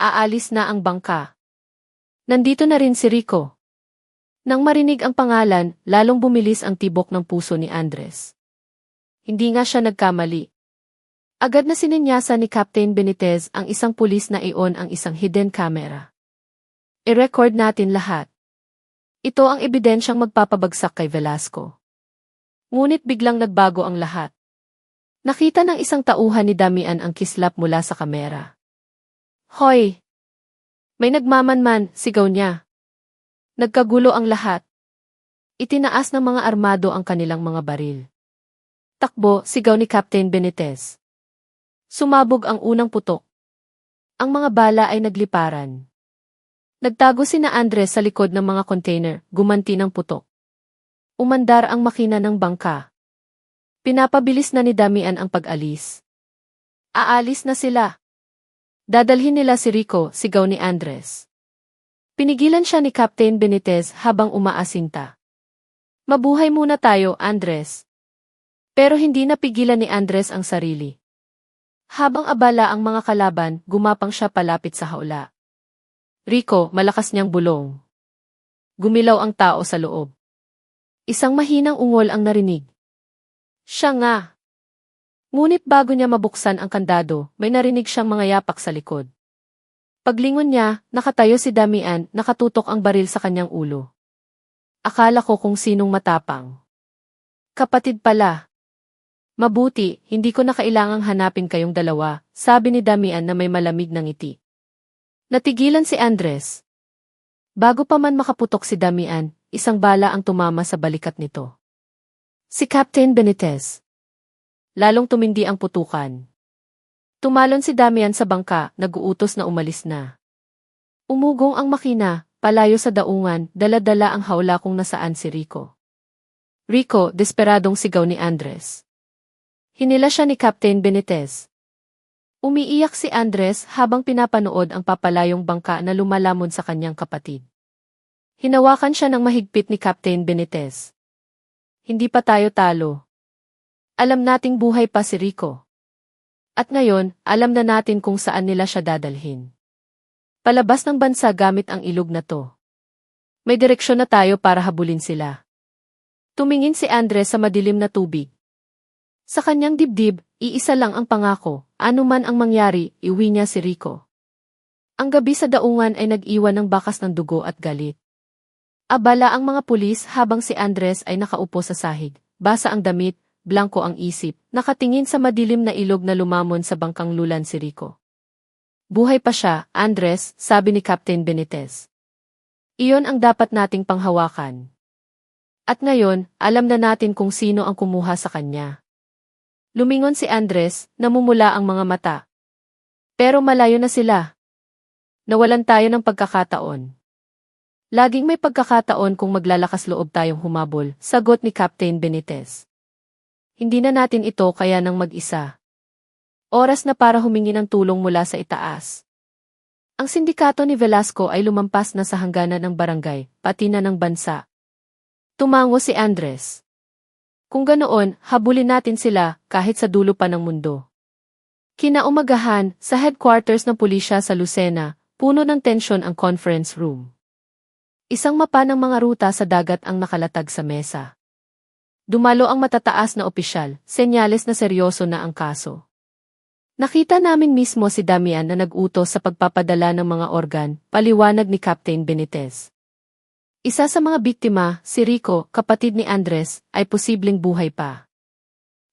Aalis na ang bangka. Nandito na rin si Rico. Nang marinig ang pangalan, lalong bumilis ang tibok ng puso ni Andres. Hindi nga siya nagkamali. Agad na sininyasan ni Captain Benitez ang isang pulis na ion ang isang hidden camera. I-record natin lahat. Ito ang ebidensyang magpapabagsak kay Velasco. Ngunit biglang nagbago ang lahat. Nakita ng isang tauhan ni Damian ang kislap mula sa kamera. Hoy! May nagmamanman, sigaw niya. Nagkagulo ang lahat. Itinaas ng mga armado ang kanilang mga baril. Takbo, sigaw ni Captain Benitez. Sumabog ang unang putok. Ang mga bala ay nagliparan. Nagtago sina Andres sa likod ng mga container, gumanti ng putok. Umandar ang makina ng bangka. Pinapabilis na ni Damian ang pag-alis. Aalis na sila. Dadalhin nila si Rico, sigaw ni Andres. Pinigilan siya ni Captain Benitez habang umaasinta. Mabuhay muna tayo, Andres. Pero hindi napigilan ni Andres ang sarili. Habang abala ang mga kalaban, gumapang siya palapit sa hawla. Rico, malakas niyang bulong. Gumilaw ang tao sa loob. Isang mahinang ungol ang narinig. Siya nga. Ngunit bago niya mabuksan ang kandado, may narinig siyang mga yapak sa likod. Paglingon niya, nakatayo si Damian, nakatutok ang baril sa kanyang ulo. Akala ko kung sinong matapang. Kapatid pala. Mabuti, hindi ko na kailangang hanapin kayong dalawa, sabi ni Damian na may malamig na ngiti. Natigilan si Andres. Bago pa man makaputok si Damian, isang bala ang tumama sa balikat nito. Si Captain Benitez. Lalong tumindi ang putukan. Tumalon si Damian sa bangka, nag-uutos na umalis na. Umugong ang makina, palayo sa daungan, dala-dala ang hawla kung nasaan si Rico. Rico, desperadong sigaw ni Andres. Hinila siya ni Captain Benitez. Umiiyak si Andres habang pinapanood ang papalayong bangka na lumalamon sa kanyang kapatid. Hinawakan siya ng mahigpit ni Captain Benitez. Hindi pa tayo talo. Alam nating buhay pa si Rico. At ngayon, alam na natin kung saan nila siya dadalhin. Palabas ng bansa gamit ang ilog na to. May direksyon na tayo para habulin sila. Tumingin si Andres sa madilim na tubig. Sa kanyang dibdib, iisa lang ang pangako, anuman ang mangyari, iuwi niya si Rico. Ang gabi sa daungan ay nag-iwan ng bakas ng dugo at galit. Abala ang mga pulis habang si Andres ay nakaupo sa sahig, basa ang damit, blanko ang isip, nakatingin sa madilim na ilog na lumamon sa bangkang lulan si Rico. Buhay pa siya, Andres, sabi ni Captain Benitez. Iyon ang dapat nating panghawakan. At ngayon, alam na natin kung sino ang kumuha sa kanya. Lumingon si Andres, namumula ang mga mata. Pero malayo na sila. Nawalan tayo ng pagkakataon. Laging may pagkakataon kung maglalakas loob tayong humabol, sagot ni Captain Benitez. Hindi na natin ito kaya ng mag-isa. Oras na para humingi ng tulong mula sa itaas. Ang sindikato ni Velasco ay lumampas na sa hangganan ng barangay, pati na ng bansa. Tumango si Andres. Kung ganoon, habulin natin sila kahit sa dulo pa ng mundo. Kinaumagahan, sa headquarters ng pulisya sa Lucena, puno ng tensyon ang conference room. Isang mapa ng mga ruta sa dagat ang nakalatag sa mesa. Dumalo ang matataas na opisyal, senyales na seryoso na ang kaso. Nakita namin mismo si Damian na nag-utos sa pagpapadala ng mga organ, paliwanag ni Captain Benitez. Isa sa mga biktima, si Rico, kapatid ni Andres, ay posibleng buhay pa.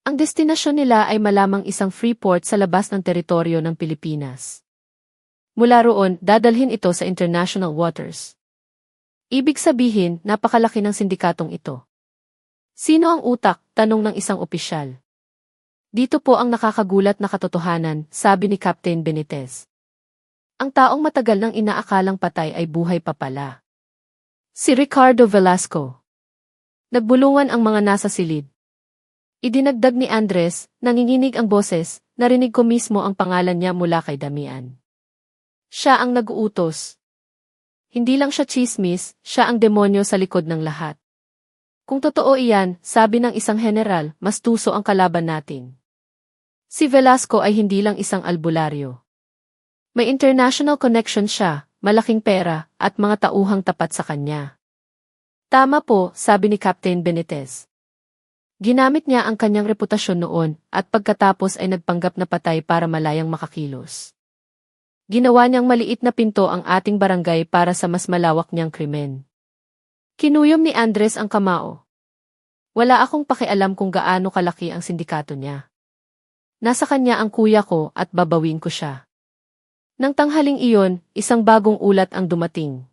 Ang destinasyon nila ay malamang isang free port sa labas ng teritoryo ng Pilipinas. Mula roon, dadalhin ito sa international waters. Ibig sabihin, napakalaki ng sindikatong ito. Sino ang utak? Tanong ng isang opisyal. Dito po ang nakakagulat na katotohanan, sabi ni Captain Benitez. Ang taong matagal nang inaakalang patay ay buhay pa pala. Si Ricardo Velasco. Nagbulungan ang mga nasa silid. Idinagdag ni Andres, nanginginig ang boses, narinig ko mismo ang pangalan niya mula kay Damian. Siya ang nag-uutos. Hindi lang siya tsismis, siya ang demonyo sa likod ng lahat. Kung totoo iyan, sabi ng isang general, mas tuso ang kalaban natin. Si Velasco ay hindi lang isang albularyo. May international connection siya, malaking pera, at mga tauhang tapat sa kanya. Tama po, sabi ni Captain Benitez. Ginamit niya ang kanyang reputasyon noon, at pagkatapos ay nagpanggap na patay para malayang makakilos. Ginawa niyang maliit na pinto ang ating barangay para sa mas malawak niyang krimen. Kinuyom ni Andres ang kamao. Wala akong pakialam kung gaano kalaki ang sindikato niya. Nasa kanya ang kuya ko at babawin ko siya. Nang tanghaling iyon, isang bagong ulat ang dumating.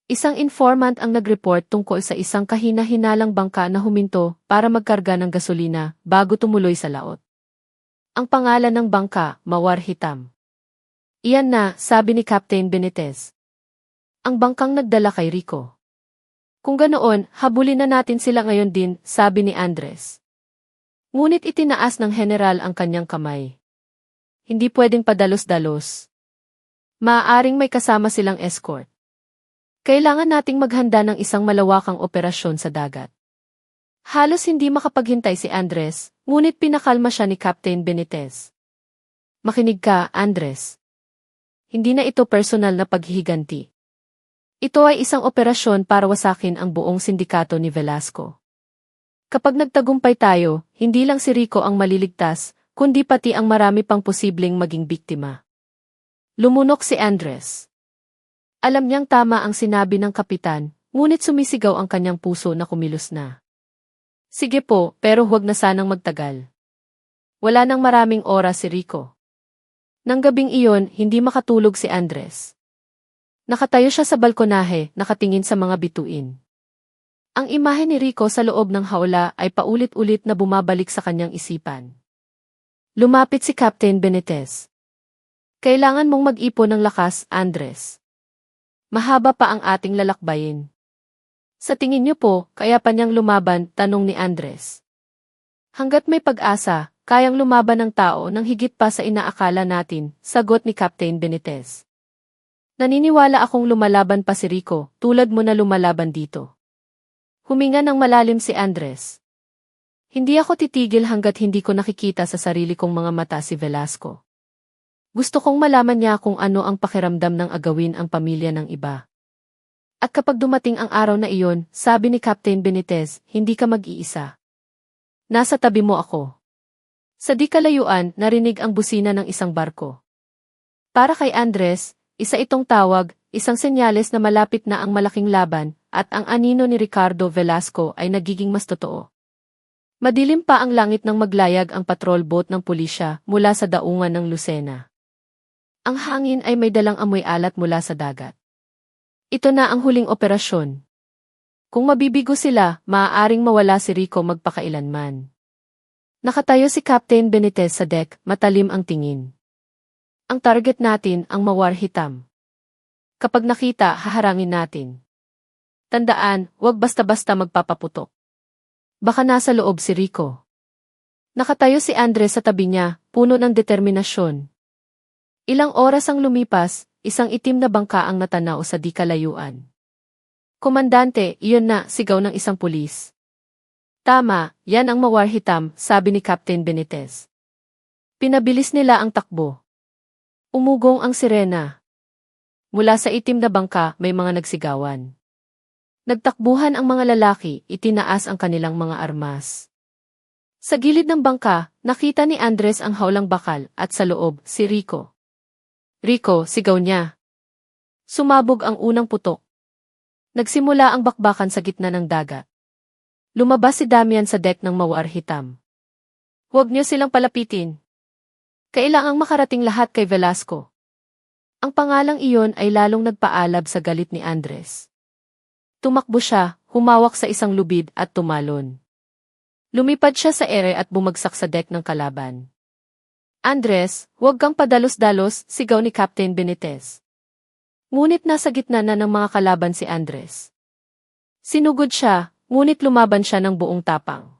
Isang informant ang nag-report tungkol sa isang kahina-hinalang bangka na huminto para magkarga ng gasolina bago tumuloy sa laot. Ang pangalan ng bangka, Mawar Hitam. Iyan na, sabi ni Captain Benitez. Ang bangkang nagdala kay Rico. Kung ganoon, habulin na natin sila ngayon din, sabi ni Andres. Ngunit itinaas ng general ang kanyang kamay. Hindi pwedeng padalos-dalos. Maaaring may kasama silang escort. Kailangan nating maghanda ng isang malawakang operasyon sa dagat. Halos hindi makapaghintay si Andres, ngunit pinakalma siya ni Captain Benitez. Makinig ka, Andres. Hindi na ito personal na paghihiganti. Ito ay isang operasyon para wasakin ang buong sindikato ni Velasco. Kapag nagtagumpay tayo, hindi lang si Rico ang maliligtas, kundi pati ang marami pang posibleng maging biktima. Lumunok si Andres. Alam niyang tama ang sinabi ng kapitan, ngunit sumisigaw ang kanyang puso na kumilos na. Sige po, pero huwag na sanang magtagal. Wala nang maraming oras si Rico. Nang gabing iyon, hindi makatulog si Andres. Nakatayo siya sa balkonahe, nakatingin sa mga bituin. Ang imahe ni Rico sa loob ng hawla ay paulit-ulit na bumabalik sa kanyang isipan. Lumapit si Captain Benitez. Kailangan mong mag-ipon ng lakas, Andres. Mahaba pa ang ating lalakbayin. Sa tingin niyo po, kaya pa niyang lumaban, tanong ni Andres. Hanggat may pag-asa, kayang lumaban ng tao nang higit pa sa inaakala natin, sagot ni Captain Benitez. Naniniwala akong lumalaban pa si Rico, tulad mo na lumalaban dito. Huminga ng malalim si Andres. Hindi ako titigil hanggat hindi ko nakikita sa sarili kong mga mata si Velasco. Gusto kong malaman niya kung ano ang pakiramdam ng agawin ang pamilya ng iba. At kapag dumating ang araw na iyon, sabi ni Captain Benitez, hindi ka mag-iisa. Nasa tabi mo ako. Sa di kalayuan, narinig ang busina ng isang barko. Para kay Andres, Isa itong tawag, isang senyales na malapit na ang malaking laban, at ang anino ni Ricardo Velasco ay nagiging mas totoo. Madilim pa ang langit nang maglayag ang patrol boat ng pulisya mula sa daungan ng Lucena. Ang hangin ay may dalang amoy alat mula sa dagat. Ito na ang huling operasyon. Kung mabibigo sila, maaaring mawala si Rico magpakailanman. Nakatayo si Captain Benitez sa deck, matalim ang tingin. Ang target natin ang Mawar Hitam. Kapag nakita, haharangin natin. Tandaan, huwag basta-basta magpapaputok. Baka nasa loob si Rico. Nakatayo si Andres sa tabi niya, puno ng determinasyon. Ilang oras ang lumipas, isang itim na bangka ang natanaw sa di kalayuan. Komandante, iyon na, sigaw ng isang pulis. Tama, yan ang Mawar Hitam, sabi ni Captain Benitez. Pinabilis nila ang takbo. Umugong ang sirena. Mula sa itim na bangka, may mga nagsigawan. Nagtakbuhan ang mga lalaki, itinaas ang kanilang mga armas. Sa gilid ng bangka, nakita ni Andres ang hawlang bakal at sa loob, si Rico. Rico, sigaw niya. Sumabog ang unang putok. Nagsimula ang bakbakan sa gitna ng dagat. Lumabas si Damian sa deck ng Mawar Hitam. Huwag niyo silang palapitin. Kailangang makarating lahat kay Velasco. Ang pangalang iyon ay lalong nagpaalab sa galit ni Andres. Tumakbo siya, humawak sa isang lubid at tumalon. Lumipad siya sa ere at bumagsak sa deck ng kalaban. Andres, huwag kang padalos-dalos, sigaw ni Captain Benitez. Ngunit nasa gitna na ng mga kalaban si Andres. Sinugod siya, ngunit lumaban siya ng buong tapang.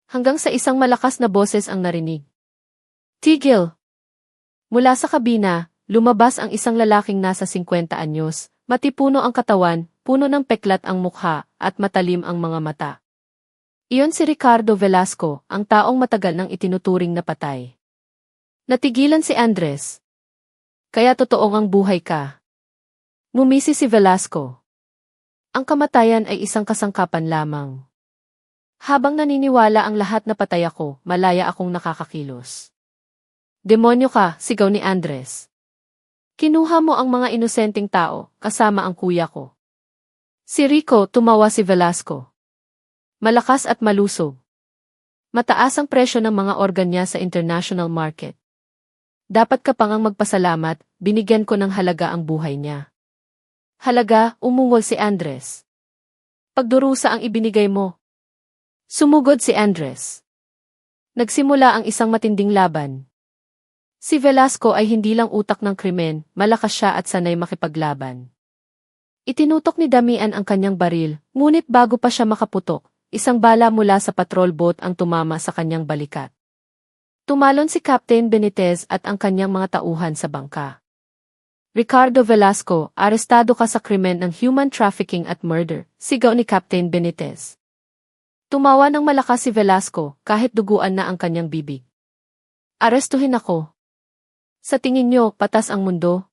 Hanggang sa isang malakas na boses ang narinig. Tigil! Mula sa kabina, lumabas ang isang lalaking nasa 50 anyos, matipuno ang katawan, puno ng peklat ang mukha, at matalim ang mga mata. Iyon si Ricardo Velasco, ang taong matagal nang itinuturing na patay. Natigilan si Andres. Kaya totoong ang buhay ka. Ngumisi si Velasco. Ang kamatayan ay isang kasangkapan lamang. Habang naniniwala ang lahat na patay ako, malaya akong nakakakilos. Demonyo ka, sigaw ni Andres. Kinuha mo ang mga inosenteng tao, kasama ang kuya ko. Si Rico, tumawa si Velasco. Malakas at malusog. Mataas ang presyo ng mga organ niya sa international market. Dapat ka pang magpasalamat, binigyan ko ng halaga ang buhay niya. Halaga, umungol si Andres. Pagdurusa ang ibinigay mo. Sumugod si Andres. Nagsimula ang isang matinding laban. Si Velasco ay hindi lang utak ng krimen, malakas siya at sanay makipaglaban. Itinutok ni Damian ang kanyang baril, ngunit bago pa siya makaputok, isang bala mula sa patrol boat ang tumama sa kanyang balikat. Tumalon si Captain Benitez at ang kanyang mga tauhan sa bangka. Ricardo Velasco, arestado ka sa krimen ng human trafficking at murder, sigaw ni Captain Benitez. Tumawa ng malakas si Velasco kahit duguan na ang kanyang bibig. Arestuhin ako. Sa tingin niyo, patas ang mundo?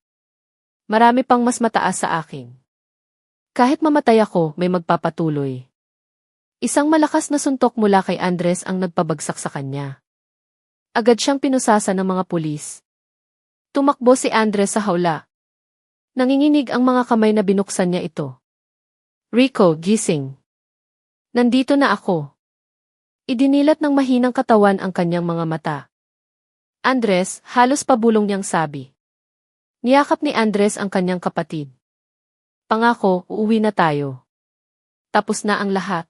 Marami pang mas mataas sa akin. Kahit mamatay ako, may magpapatuloy. Isang malakas na suntok mula kay Andres ang nagpabagsak sa kanya. Agad siyang pinusasa ng mga pulis. Tumakbo si Andres sa hawla. Nanginginig ang mga kamay na binuksan niya ito. Rico, gising. Nandito na ako. Idinilat ng mahinang katawan ang kanyang mga mata. Andres, halos pabulong niyang sabi. Niyakap ni Andres ang kanyang kapatid. Pangako, uuwi na tayo. Tapos na ang lahat.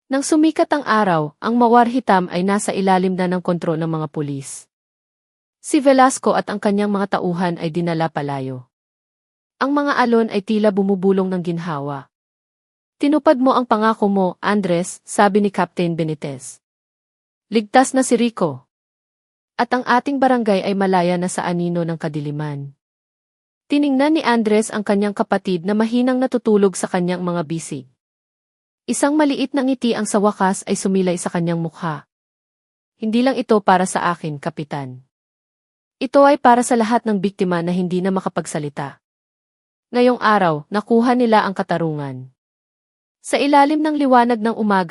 Nang sumikat ang araw, ang Mawar Hitam ay nasa ilalim na ng kontrol ng mga pulis. Si Velasco at ang kanyang mga tauhan ay dinala palayo. Ang mga alon ay tila bumubulong ng ginhawa. Tinupad mo ang pangako mo, Andres, sabi ni Captain Benitez. Ligtas na si Rico. At ang ating barangay ay malaya na sa anino ng kadiliman. Tiningnan ni Andres ang kanyang kapatid na mahinang natutulog sa kanyang mga bisig. Isang maliit na ngiti ang sa wakas ay sumilay sa kanyang mukha. Hindi lang ito para sa akin, Kapitan. Ito ay para sa lahat ng biktima na hindi na makapagsalita. Ngayong araw, nakuha nila ang katarungan. Sa ilalim ng liwanag ng umaga,